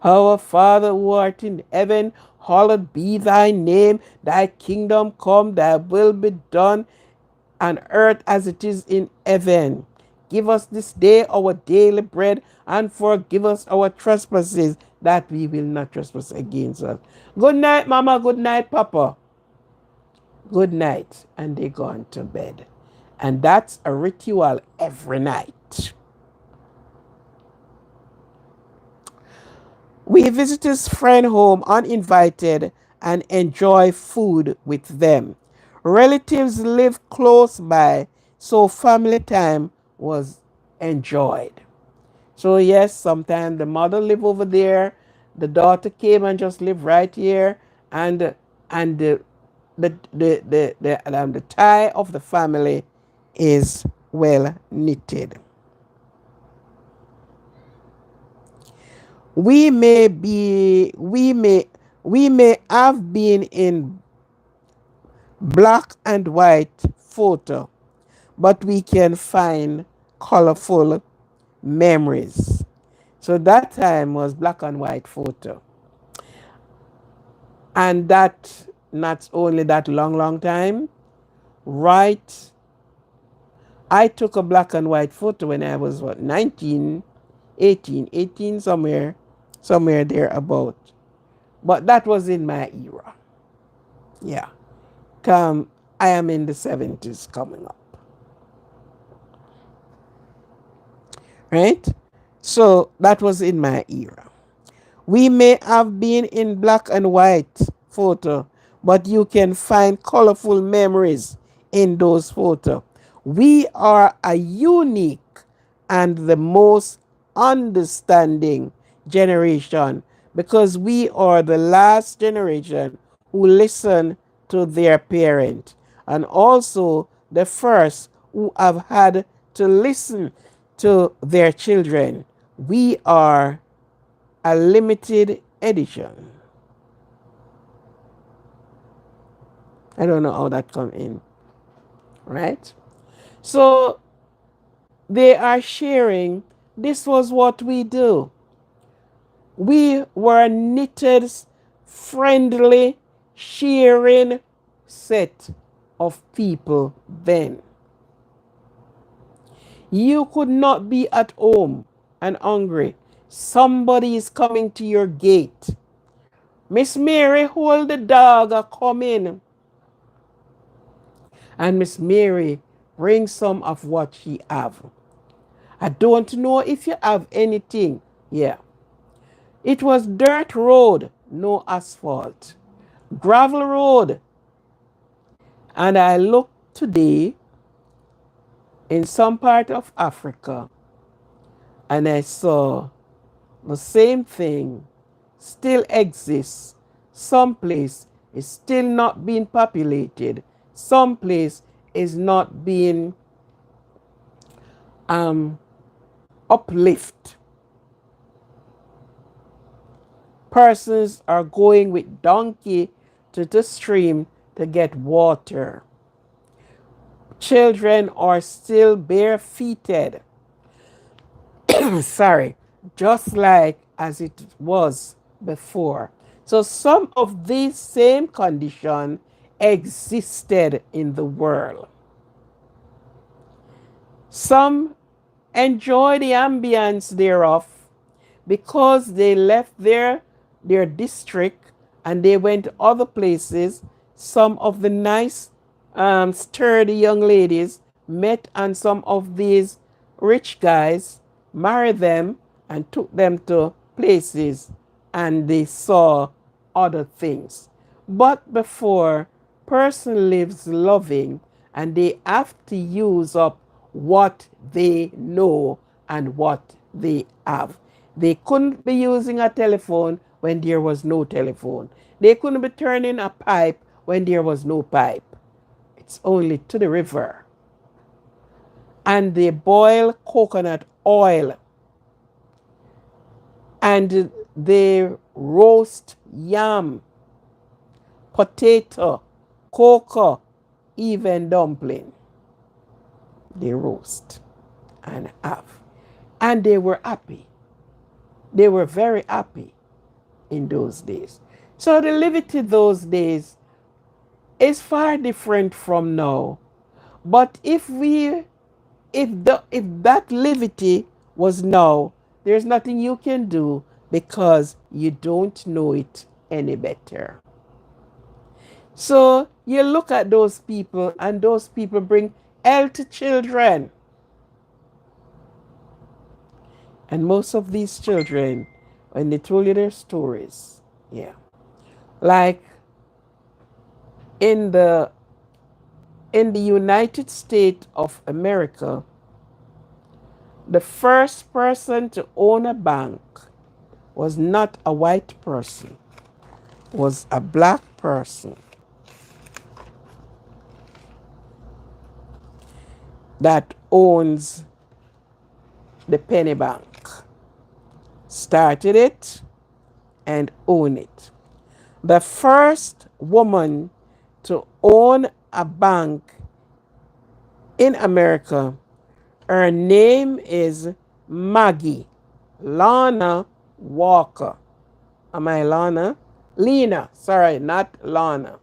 Our Father who art in heaven, hallowed be thy name. Thy kingdom come, thy will be done on earth as it is in heaven. Give us this day our daily bread, and forgive us our trespasses, that we will not trespass against us. Good night, Mama. Good night, Papa. Good night. And they gone to bed. And that's a ritual every night. We visit his friend home uninvited and enjoy food with them. Relatives live close by, so family time was enjoyed. So yes, sometimes the mother live over there, the daughter came and just live right here, and the tie of the family is well knitted. We may have been in black and white photo, but we can find colorful memories. So that time was black and white photo. And that not only that long time, right? I took a black and white photo when I was 19, 18 somewhere there about. But that was in my era. Yeah. I am in the 70s coming up. Right? So that was in my era. We may have been in black and white photo, but you can find colorful memories in those photos. We are a unique and the most understanding generation because we are the last generation who listen to their parent, and also the first who have had to listen to their children. We are a limited edition. I don't know how that come in, right? So they are sharing, this was what we do. We were knitted, friendly, sharing set of people then. You could not be at home and hungry. Somebody is coming to your gate. Miss Mary, hold the dog, I come in. And Miss Mary bring some of what she have. I don't know if you have anything. Yeah. It was dirt road, no asphalt. Gravel road. And I look today in some part of Africa and I saw the same thing still exists. Some place is still not being populated. Some place is not being uplift. Persons are going with donkey to the stream to get water. Children are still barefooted. Sorry, just like as it was before. So some of these same condition existed in the world. Some enjoy the ambience thereof because they left their district and they went to other places. Some of the nice, sturdy young ladies met on some of these rich guys, married them, and took them to places, and they saw other things. But before person lives loving, and they have to use up what they know and what they have. They couldn't be using a telephone when there was no telephone. They couldn't be turning a pipe when there was no pipe. It's only to the river. And they boil coconut oil. And they roast yam, potato, cocoa, even dumpling. They roast and have. And they were happy. They were very happy in those days. So the levity those days is far different from now. But if that levity was now, there's nothing you can do because you don't know it any better. So you look at those people, and those people bring hell to children. And most of these children, when they told you their stories, yeah, like in the United States of America, the first person to own a bank was not a white person, was a black person that owns the penny bank. Started it and own it. The first woman to own a bank in America, her name is Maggie Lana Walker. Am I Lana? Lena, sorry, not Lana.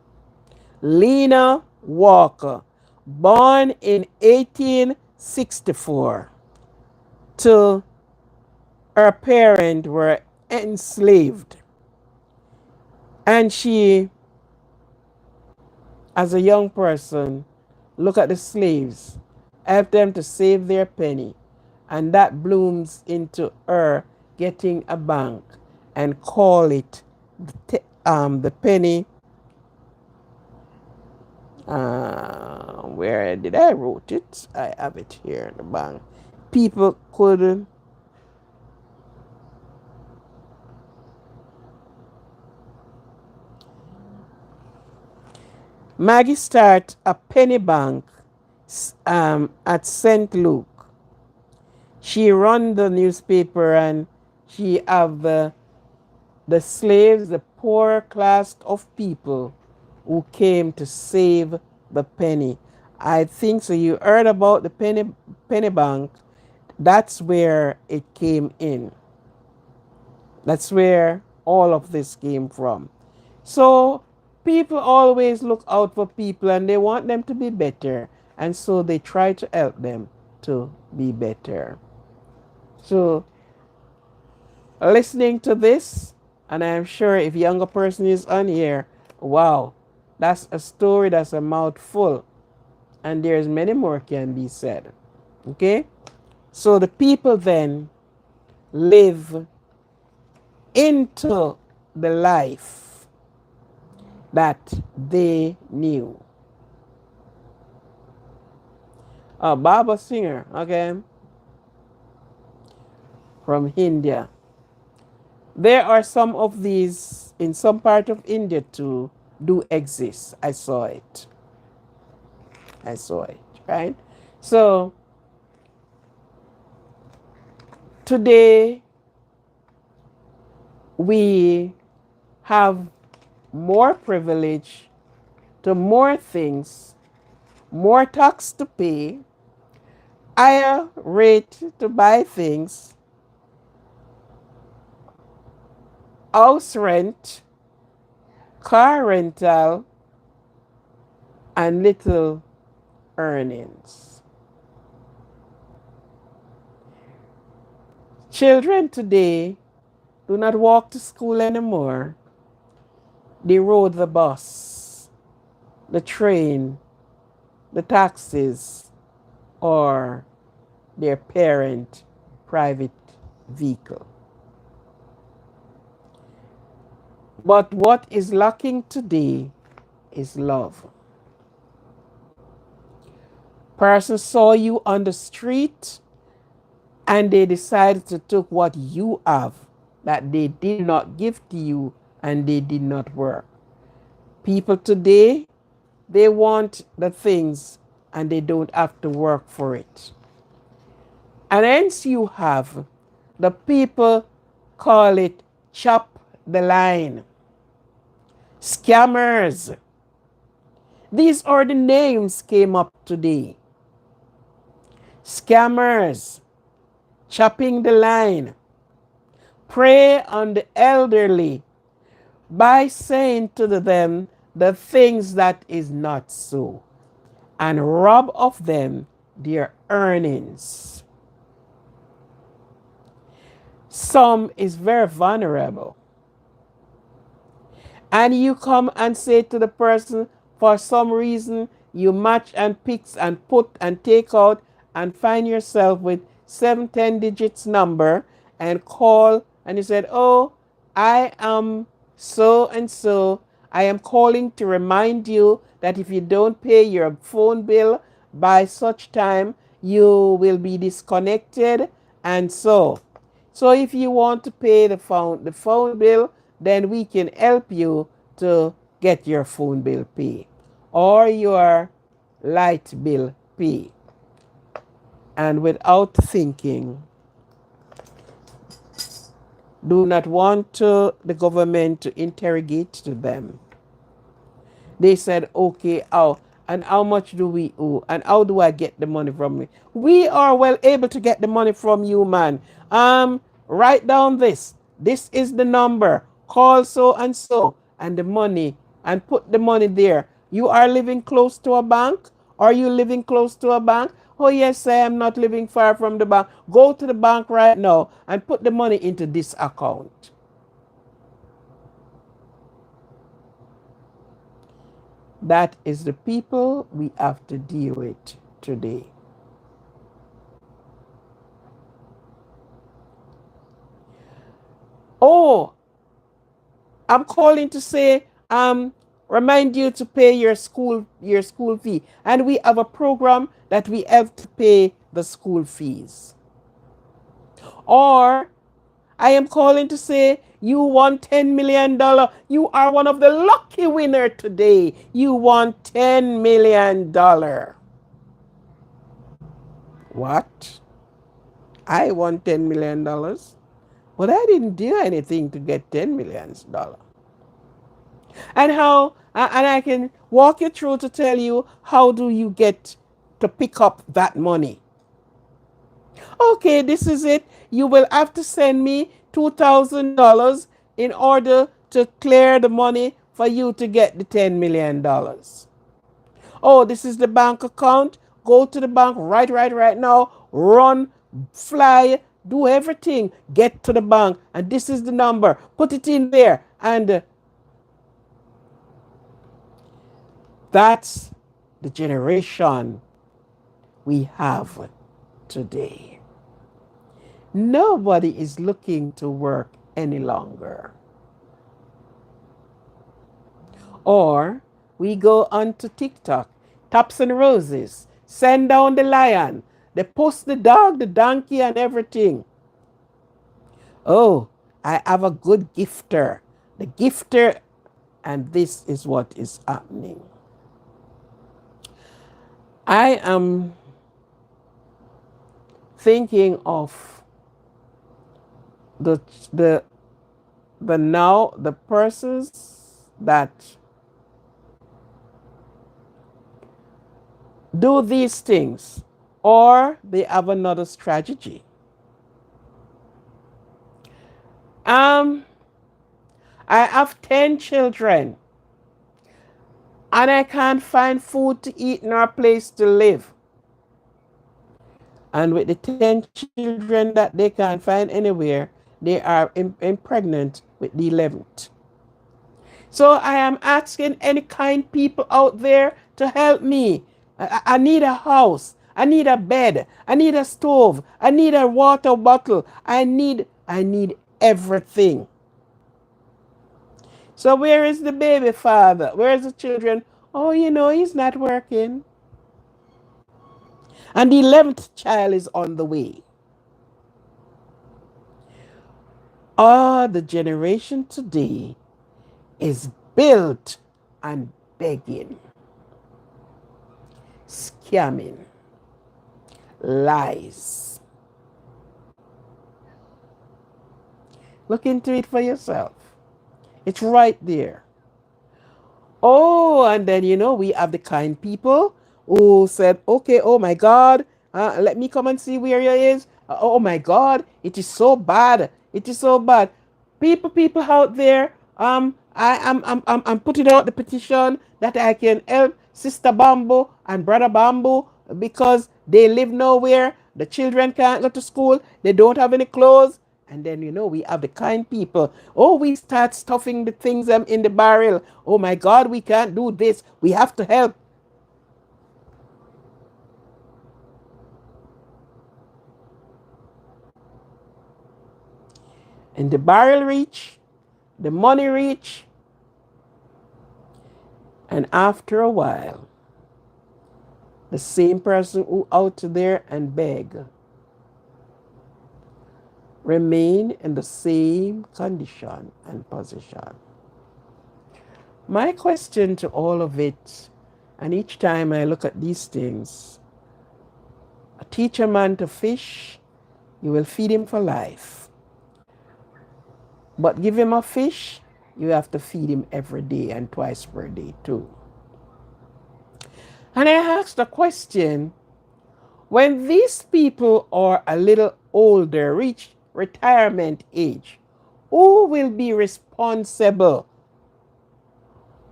Lena Walker, born in 1864 to her parents were enslaved. And she, as a young person, look at the slaves, help them to save their penny. And that blooms into her getting a bank and call it the penny. Where did I wrote it? I have it here in the bank. People could Maggie start a penny bank at St. Luke. She run the newspaper and she have the slaves, the poor class of people who came to save the penny. I think so. You heard about the penny bank. That's where it came in. That's where all of this came from. So people always look out for people and they want them to be better. And so they try to help them to be better. So listening to this, and I'm sure if younger person is on here, wow, that's a story, that's a mouthful. And there's many more can be said. Okay? So the people then live into the life that they knew. A Baba singer, okay, from India. There are some of these in some part of India too do exist. I saw it, right? So today we have more privilege to more things, more tax to pay, higher rate to buy things, house rent, car rental, and little earnings. Children today do not walk to school anymore. They rode the bus, the train, the taxis, or their parent private vehicle. But what is lacking today is love. Person saw you on the street and they decided to take what you have that they did not give to you and they did not work. People today, they want the things and they don't have to work for it. And hence you have the people call it chop the line. Scammers. These are the names came up today. Scammers, chopping the line, prey on the elderly by saying to them the things that is not so, and rob of them their earnings. Some is very vulnerable. And you come and say to the person, for some reason, you match and picks and put and take out and find yourself with 7-10 digits number and call and you said, oh, I am so and so. I am calling to remind you that if you don't pay your phone bill by such time, you will be disconnected. And so if you want to pay the phone bill, then we can help you to get your phone bill paid or your light bill paid. And without thinking, do not want the government to interrogate to them. They said, okay, and how much do we owe? And how do I get the money from me? We are well able to get the money from you, man. Write down this. This is the number. Call so and the money, and put the money there. You are living close to a bank? Are you living close to a bank? Oh, yes, I am not living far from the bank. Go to the bank right now and put the money into this account. That is the people we have to deal with today. Oh, I'm calling to say, remind you to pay your school fee. And we have a program that we have to pay the school fees. Or I am calling to say you won $10 million. You are one of the lucky winners today. You won $10 million. What? I won $10 million? But I didn't do anything to get $10 million. And I can walk you through to tell you how do you get to pick up that money. Okay, this is it. You will have to send me $2,000 in order to clear the money for you to get the $10 million. Oh, this is the bank account. Go to the bank right now. Run, fly, do everything. Get to the bank. And this is the number. Put it in there. And that's the generation we have today. Nobody is looking to work any longer. Or we go onto TikTok, Tops and Roses, send down the lion, they post the dog, the donkey, and everything. Oh, I have a good gifter. The gifter, and this is what is happening. I am thinking of the persons that do these things, or they have another strategy. I have 10 children. and I can't find food to eat nor a place to live. And with the 10 children that they can't find anywhere, they are impregnant with the 11th. So I am asking any kind people out there to help me. I need a house. I need a bed. I need a stove. I need a water bottle. I need everything. So where is the baby father? Where is the children? Oh, he's not working. And the 11th child is on the way. The generation today is built on begging, scamming, lies. Look into it for yourself. It's right there. Oh, and then, we have the kind people who said, okay, oh my God, let me come and see where he is. Oh my God, it is so bad. It is so bad. People out there, I'm putting out the petition that I can help Sister Bamboo and Brother Bamboo because they live nowhere. The children can't go to school. They don't have any clothes. And then, we have the kind people. Oh, we start stuffing the things in the barrel. Oh my God, we can't do this. We have to help. And the barrel reach, the money reach. And after a while, the same person who out there and beg remain in the same condition and position. My question to all of it, and each time I look at these things, teach a man to fish, you will feed him for life. But give him a fish, you have to feed him every day and twice per day too. And I asked the question, when these people are a little older, reach retirement age, who will be responsible?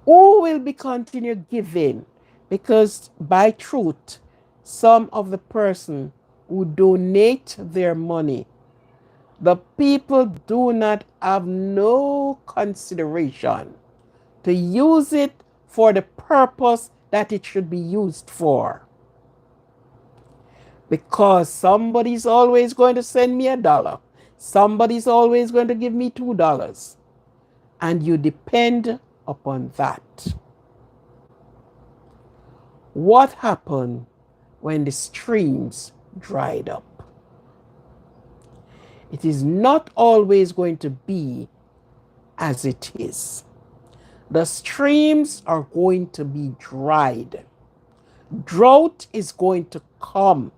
Who will be continue giving? Because by truth, some of the person who donate their money, the people do not have no consideration to use it for the purpose that it should be used for. Because somebody's always going to send me $1. Somebody's always going to give me $2. And you depend upon that. What happened when the streams dried up? It is not always going to be as it is. The streams are going to be dried. Drought is going to come.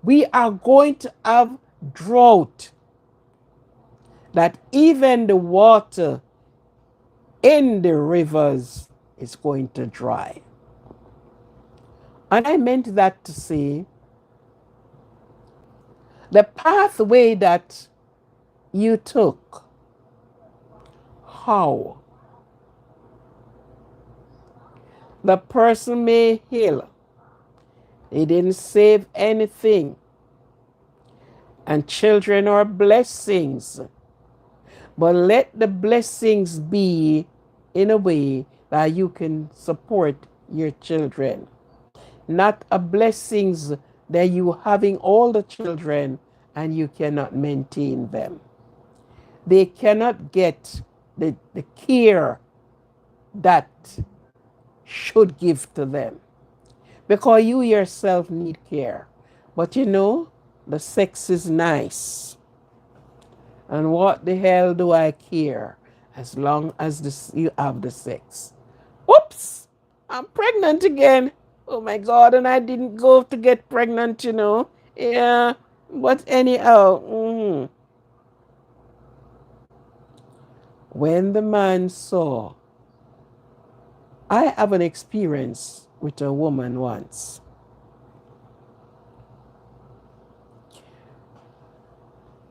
We are going to have drought that even the water in the rivers is going to dry. And I meant that to say the pathway that you took, how the person may heal. They didn't save anything. And children are blessings. But let the blessings be in a way that you can support your children. Not a blessings that you having all the children and you cannot maintain them. They cannot get the care that should give to them. Because you yourself need care. But the sex is nice. And what the hell do I care as long as you have the sex? Oops, I'm pregnant again. Oh my God, and I didn't go to get pregnant, Yeah, but anyhow. When the man saw, I have an experience with a woman once.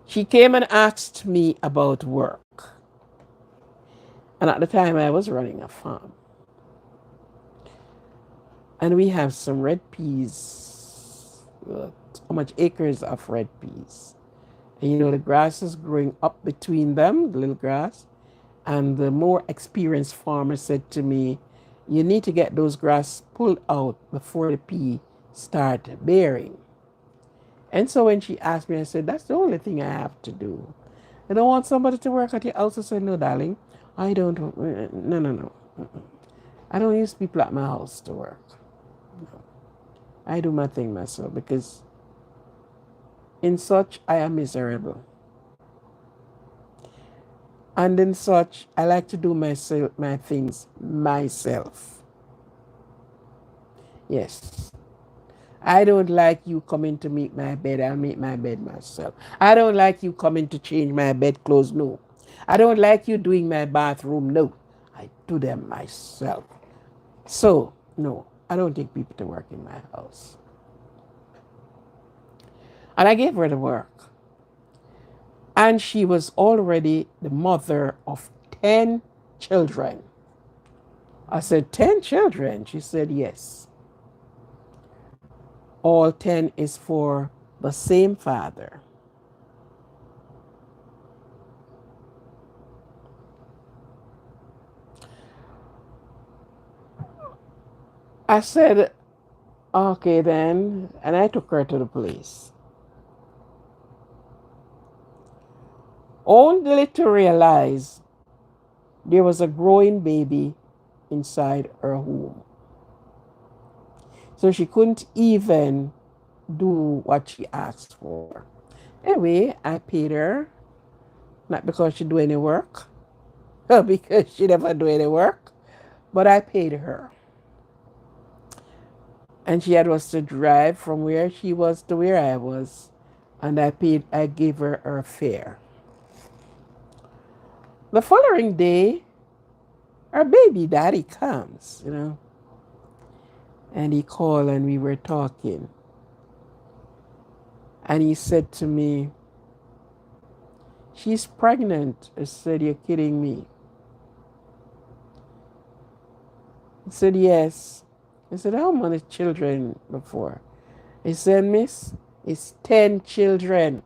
She came and asked me about work. And at the time I was running a farm. And we have some red peas. How much acres of red peas? And you know, the grass is growing up between them, the little grass. And the more experienced farmer said to me, you need to get those grass pulled out before the pea start bearing. And so when she asked me, I said, that's the only thing I have to do. I don't want somebody to work at your house. I said, no, darling, I don't. No, no, no. I don't use people at my house to work. No. I do my thing myself because in such I am miserable. And in such, I like to do my things myself. Yes. I don't like you coming to make my bed. I'll make my bed myself. I don't like you coming to change my bedclothes. No. I don't like you doing my bathroom. No. I do them myself. So, no, I don't take people to work in my house. And I gave her the work. And she was already the mother of 10 children. I said, 10 children? She said, yes. All 10 is for the same father. I said, okay then. And I took her to the police. Only to realize there was a growing baby inside her womb. So she couldn't even do what she asked for. Anyway, I paid her, not because she do any work, because she never do any work, but I paid her. And she had was to drive from where she was to where I was, and I gave her her fare. The following day, our baby daddy comes, and he called and we were talking. And he said to me, she's pregnant. I said, you're kidding me. He said, yes. I said, how many children before? He said, miss, it's 10 children.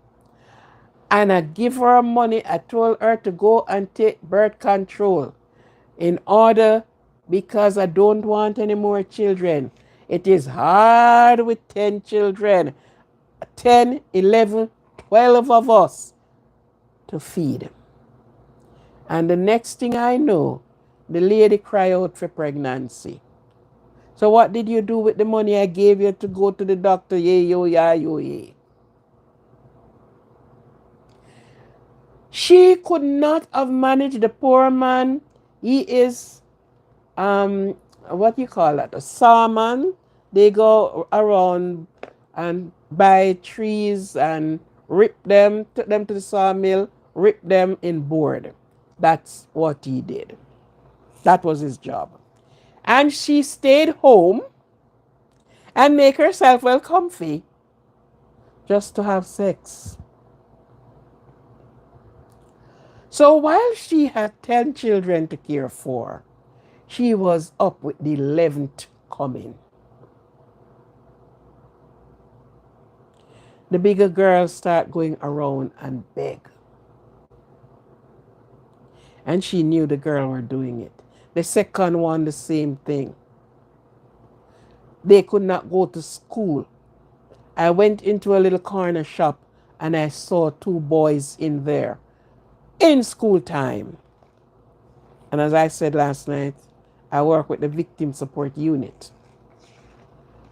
And I give her money. I told her to go and take birth control in order because I don't want any more children. It is hard with 10 children, 10, 11, 12 of us to feed. And the next thing I know, the lady cried out for pregnancy. So what did you do with the money I gave you to go to the doctor? Yeah, yo, yeah, yo, yeah. She could not have managed the poor man. He is, what you call that? A sawman. They go around and buy trees and rip them, took them to the sawmill, rip them in board. That's what he did. That was his job. And she stayed home and make herself well comfy just to have sex. So while she had 10 children to care for, she was up with the 11th coming. The bigger girls start going around and beg. And she knew the girl were doing it. The second one, the same thing. They could not go to school. I went into a little corner shop and I saw two boys in there in school time. And as I said last night, I work with the victim support unit.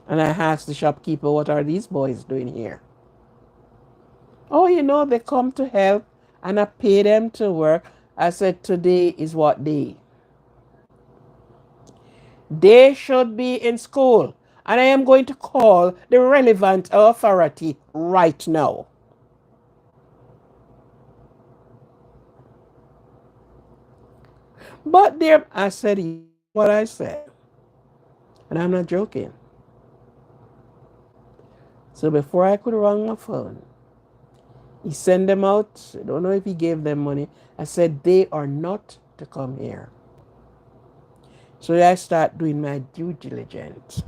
And I asked the shopkeeper, what are these boys doing here? Oh, they come to help and I pay them to work. I said, today is what day? They should be in school. And I am going to call the relevant authority right now. But there, I said what I said. And I'm not joking. So before I could run my phone, he sent them out. I don't know if he gave them money. I said, they are not to come here. So I start doing my due diligence.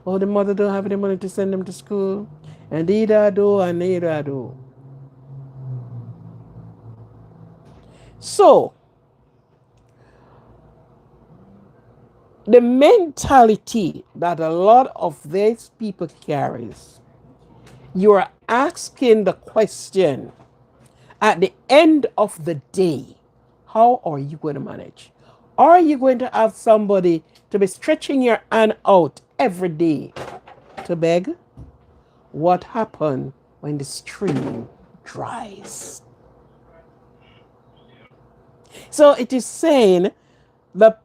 Oh, the mother don't have any money to send them to school. And neither do, and neither do. So, the mentality that a lot of these people carries, you're asking the question at the end of the day, how are you going to manage? Are you going to have somebody to be stretching your hand out every day to beg? What happens when the stream dries? So it is saying the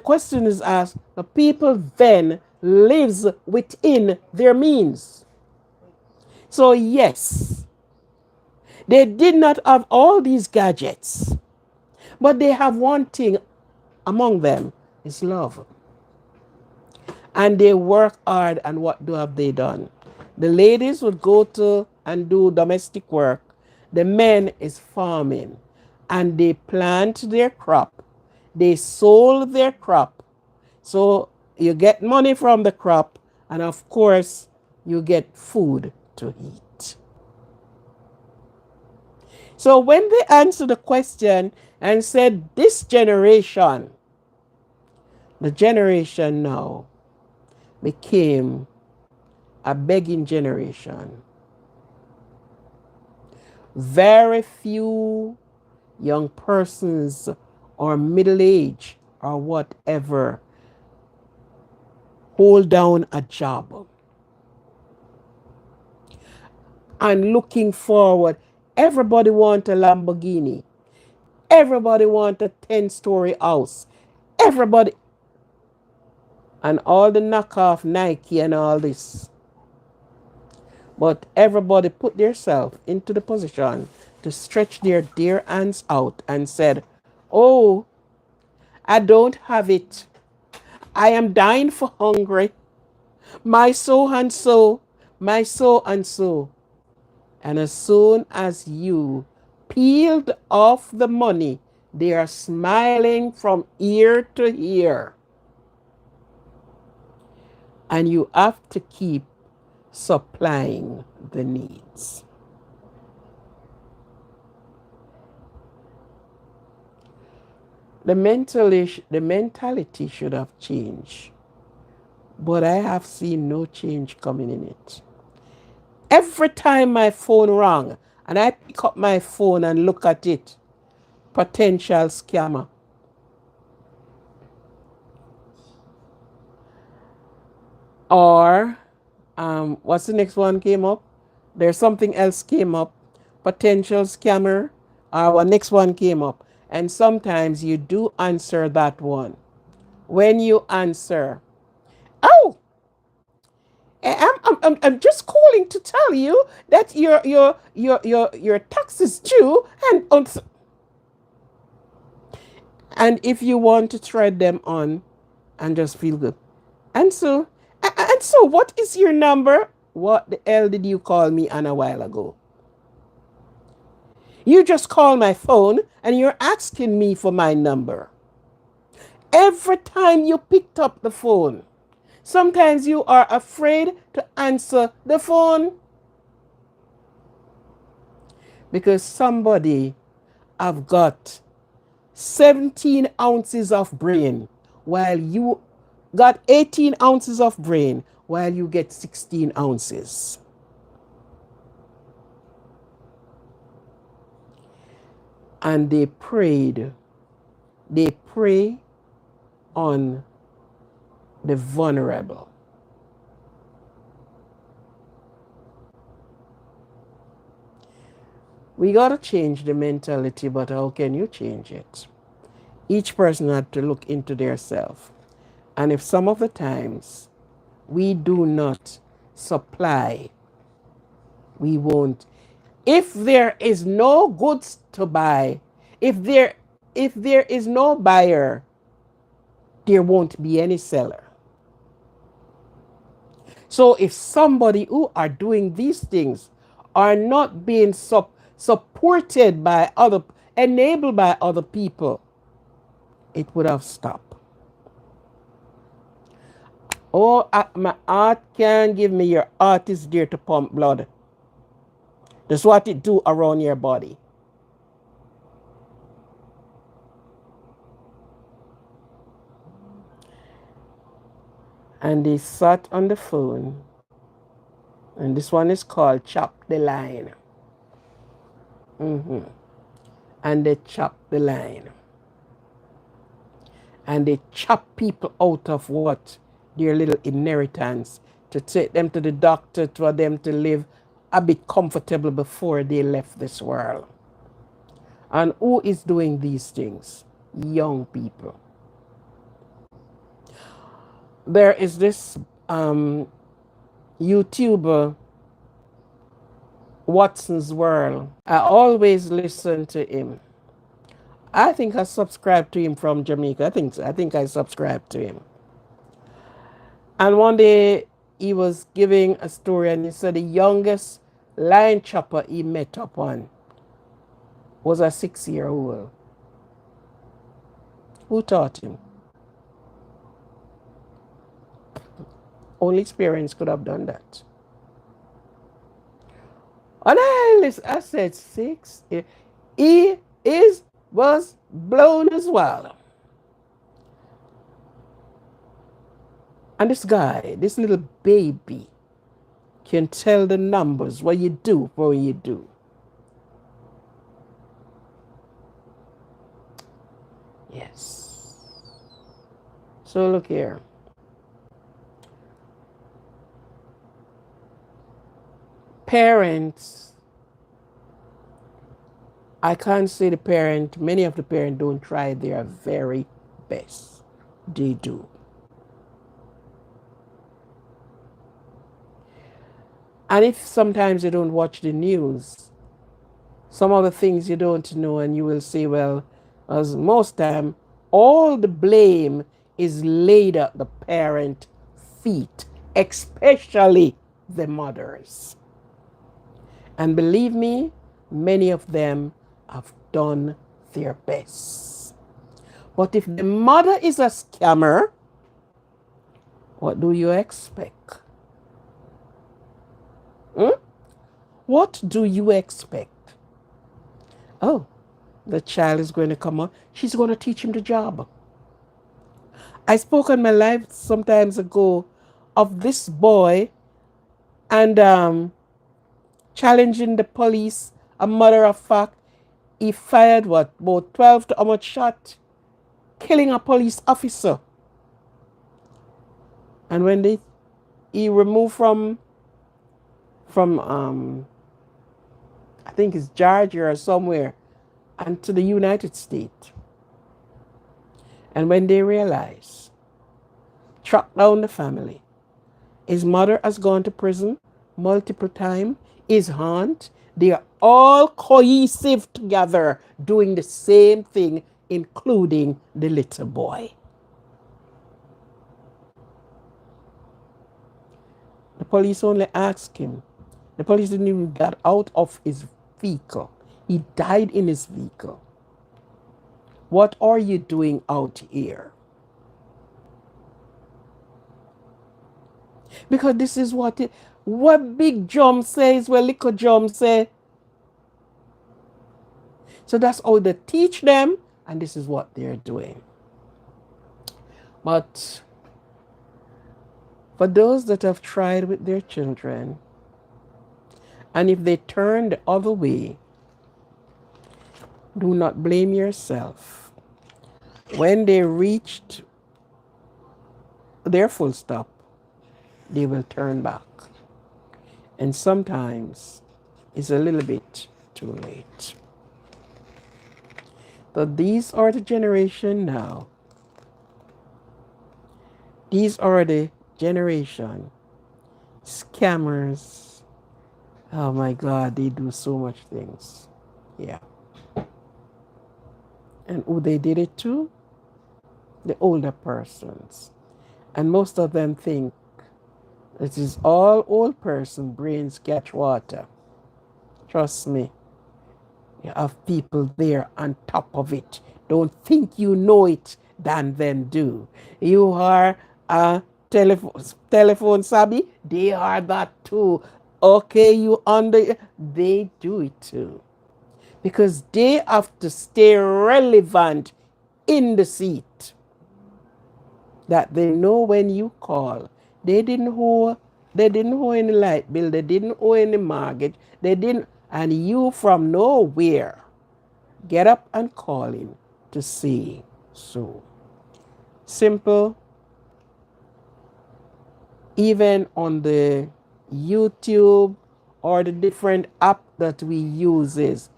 question is asked, the people then lives within their means. So yes, they did not have all these gadgets, but they have one thing among them is love. And they work hard, and what do have they done? The ladies would go to and do domestic work. The men is farming, and they plant their crop. They sold their crop. So you get money from the crop, and of course, you get food to eat. So when they answered the question and said, this generation, the generation now became a begging generation. Very few young persons or middle age or whatever hold down a job and looking forward. Everybody want a Lamborghini. Everybody want a 10-story house. Everybody, and all the knockoff Nike and all this. But everybody put themselves into the position to stretch their dear hands out and said, oh, I don't have it. I am dying for hungry. My so and so, my so and so. And as soon as you peeled off the money, they are smiling from ear to ear. And you have to keep supplying the needs. The mentality should have changed, but I have seen no change coming in it. Every time my phone rang and I pick up my phone and look at it, potential scammer. Or what's the next one came up? There's something else came up, potential scammer. Our next one came up. And sometimes you do answer that one. When you answer, oh, I'm just calling to tell you that your tax is due, and if you want to tread them on and just feel good. And so what is your number? What the hell did you call me on a while ago? You just call my phone and you're asking me for my number. Every time you picked up the phone, sometimes you are afraid to answer the phone because somebody have got 17 ounces of brain while you got 18 ounces of brain while you get 16 ounces. And they prey on the vulnerable. We got to change the mentality, but how can you change it? Each person had to look into their self. And if some of the times we do not supply, we won't. If there is no goods to buy, if there is no buyer, there won't be any seller. So if somebody who are doing these things are not being supported by enabled by other people, it would have stopped. Oh, my heart can give me. Your heart is there to pump blood. That's what it do around your body. And they sat on the phone. And this one is called Chop the Line. And they chop the line. And they chop people out of what? Their little inheritance. To take them to the doctor, for them to live a bit comfortable before they left this world. And who is doing these things? Young people. There is this YouTuber, Watson's World. I always listen to him. I think I subscribed to him from Jamaica. I think I subscribed to him. And one day he was giving a story and he said the youngest line chopper he met upon was a 6-year-old. Who taught him? Only his parents could have done that. And I said 6. He was blown as well. And this guy, this little baby, can tell the numbers, what you do, what you do. Yes. So look here. Parents, I can't say many of the parents don't try their very best. They do. And if sometimes you don't watch the news, some of the things you don't know, and you will say, well, as most time, all the blame is laid at the parent feet, especially the mothers. And believe me, many of them have done their best. But if the mother is a scammer, what do you expect? What do you expect? Oh, the child is going to come up. She's going to teach him the job. I spoke on my live sometimes ago of this boy and challenging the police. A matter of fact, he fired about 12 to how much shot, killing a police officer. And when he removed from I think it's Georgia or somewhere, and to the United States. And when they realize, track down the family. His mother has gone to prison multiple times. His aunt, they are all cohesive together, doing the same thing, including the little boy. The police only asked him. The police didn't even get out of his vehicle. He died in his vehicle. What are you doing out here? Because this is what Big Jump says, what Little Jump say. So that's how they teach them, and this is what they're doing. But for those that have tried with their children, and if they turn the other way, do not blame yourself. When they reached their full stop, they will turn back. And sometimes it's a little bit too late. But these are the generation now. These are the generation scammers. Oh my God, they do so much things. Yeah. And who they did it to? The older persons. And most of them think it is all old person brains catch water. Trust me. You have people there on top of it. Don't think you know it than them do. You are a telephone savvy, they are that too. Okay, they do it too. Because they have to stay relevant in the seat. That they know when you call. They didn't owe any light bill, they didn't owe any mortgage, they didn't, and you from nowhere get up and call in to say so. Simple. Even on the YouTube or the different app that we uses,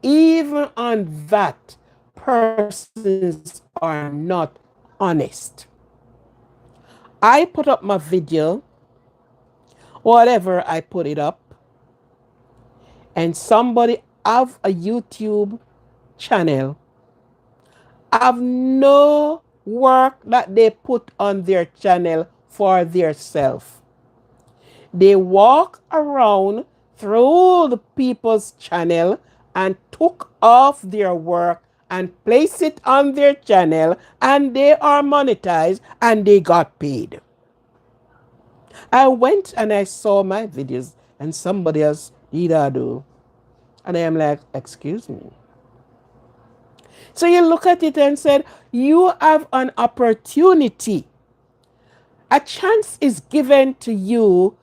even on that, persons are not honest. I put up my video, whatever I put it up, and somebody have a YouTube channel, have no work that they put on their channel for their self. They walk around through the people's channel and took off their work and place it on their channel, and they are monetized and they got paid. I went and I saw my videos and somebody else did I do. And I am like, excuse me. So you look at it and said, you have an opportunity. A chance is given to you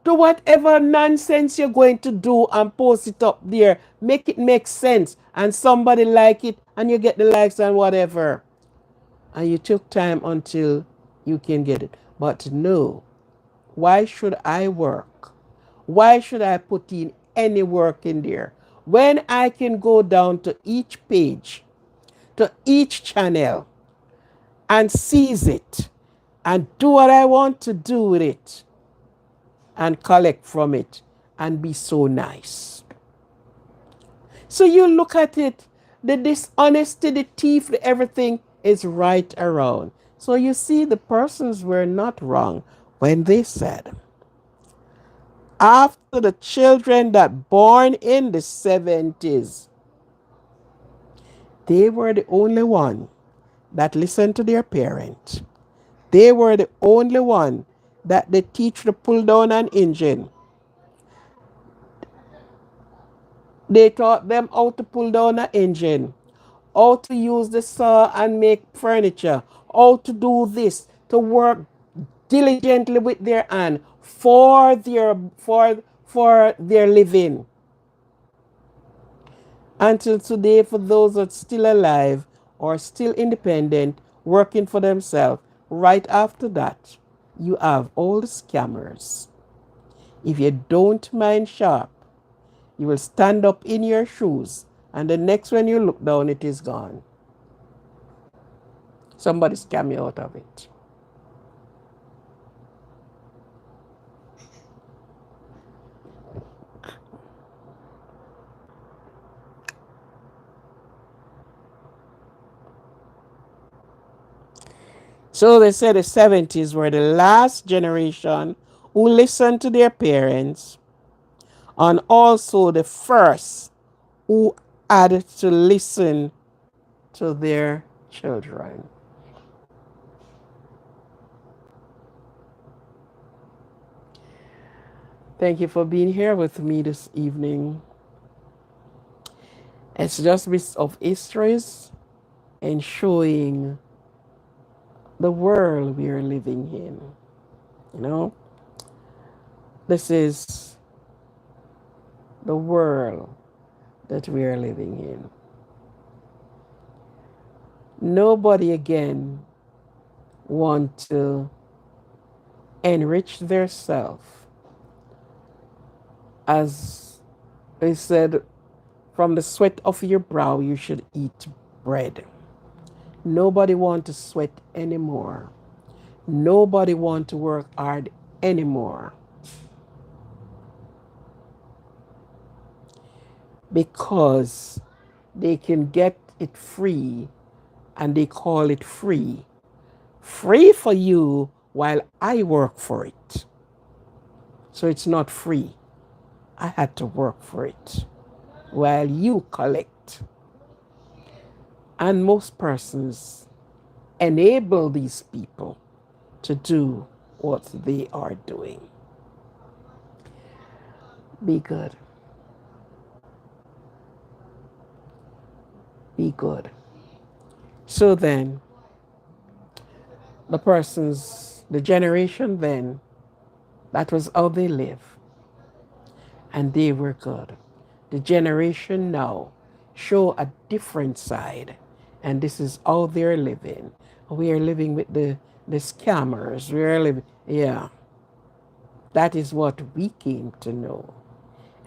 to whatever nonsense you're going to do and post it up there. Make it make sense. And somebody like it and you get the likes and whatever. And you took time until you can get it. But no, why should I work? Why should I put in any work in there when I can go down to each page, to each channel, and seize it and do what I want to do with it and collect from it and be so nice? So you look at it, the dishonesty, the thief, the everything is right around. So you see, the persons were not wrong when they said, after the children that born in the 70s, they were the only one that listened to their parents. They were the only one that they teach to pull down an engine. They taught them how to pull down an engine, how to use the saw and make furniture, how to do this, to work diligently with their hand for their living. Until today, for those that are still alive or still independent, working for themselves, right after that, you have all the scammers. If you don't mind sharp, you will stand up in your shoes, and the next when you look down, it is gone. Somebody scam you out of it. So they said the 70s were the last generation who listened to their parents, and also the first who had to listen to their children. Thank you for being here with me this evening. It's just bits of histories and showing the world we are living in. You know, this is the world that we are living in. Nobody again want to enrich their self. As they said, from the sweat of your brow you should eat bread. Nobody want to sweat anymore. Nobody want to work hard anymore. Because they can get it free, and they call it free. Free for you while I work for it. So it's not free. I had to work for it while you collect. And most persons enable these people to do what they are doing. Be good. Be good. So then, the generation then, that was how they live, and they were good. The generation now show a different side, and this is how they're living. We are living with the scammers. We are living, yeah. That is what we came to know.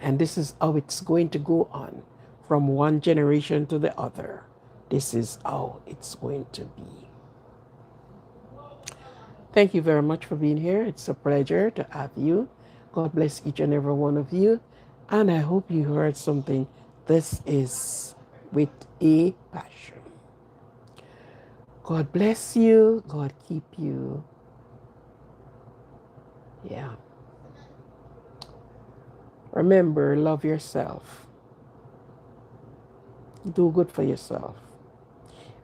And this is how it's going to go on from one generation to the other. This is how it's going to be. Thank you very much for being here. It's a pleasure to have you. God bless each and every one of you. And I hope you heard something. This is with a passion. God bless you. God keep you. Yeah. Remember, love yourself. Do good for yourself.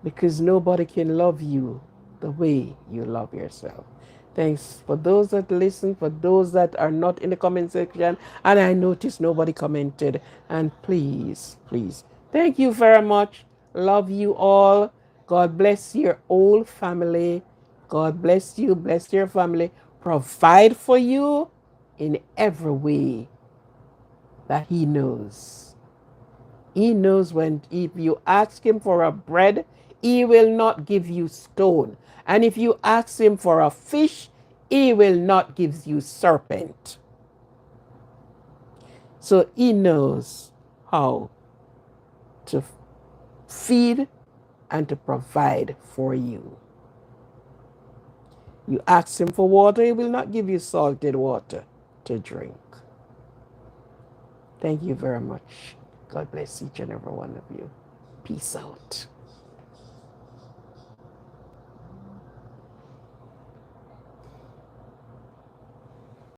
Because nobody can love you the way you love yourself. Thanks for those that listen, for those that are not in the comment section. And I noticed nobody commented. And please, please, thank you very much. Love you all. God bless your whole family. God bless you, bless your family. Provide for you in every way that He knows. He knows when if you ask Him for a bread, He will not give you stone. And if you ask Him for a fish, He will not give you serpent. So He knows how to feed and to provide for you. You ask Him for water, He will not give you salted water to drink. Thank you very much. God bless each and every one of you. Peace out.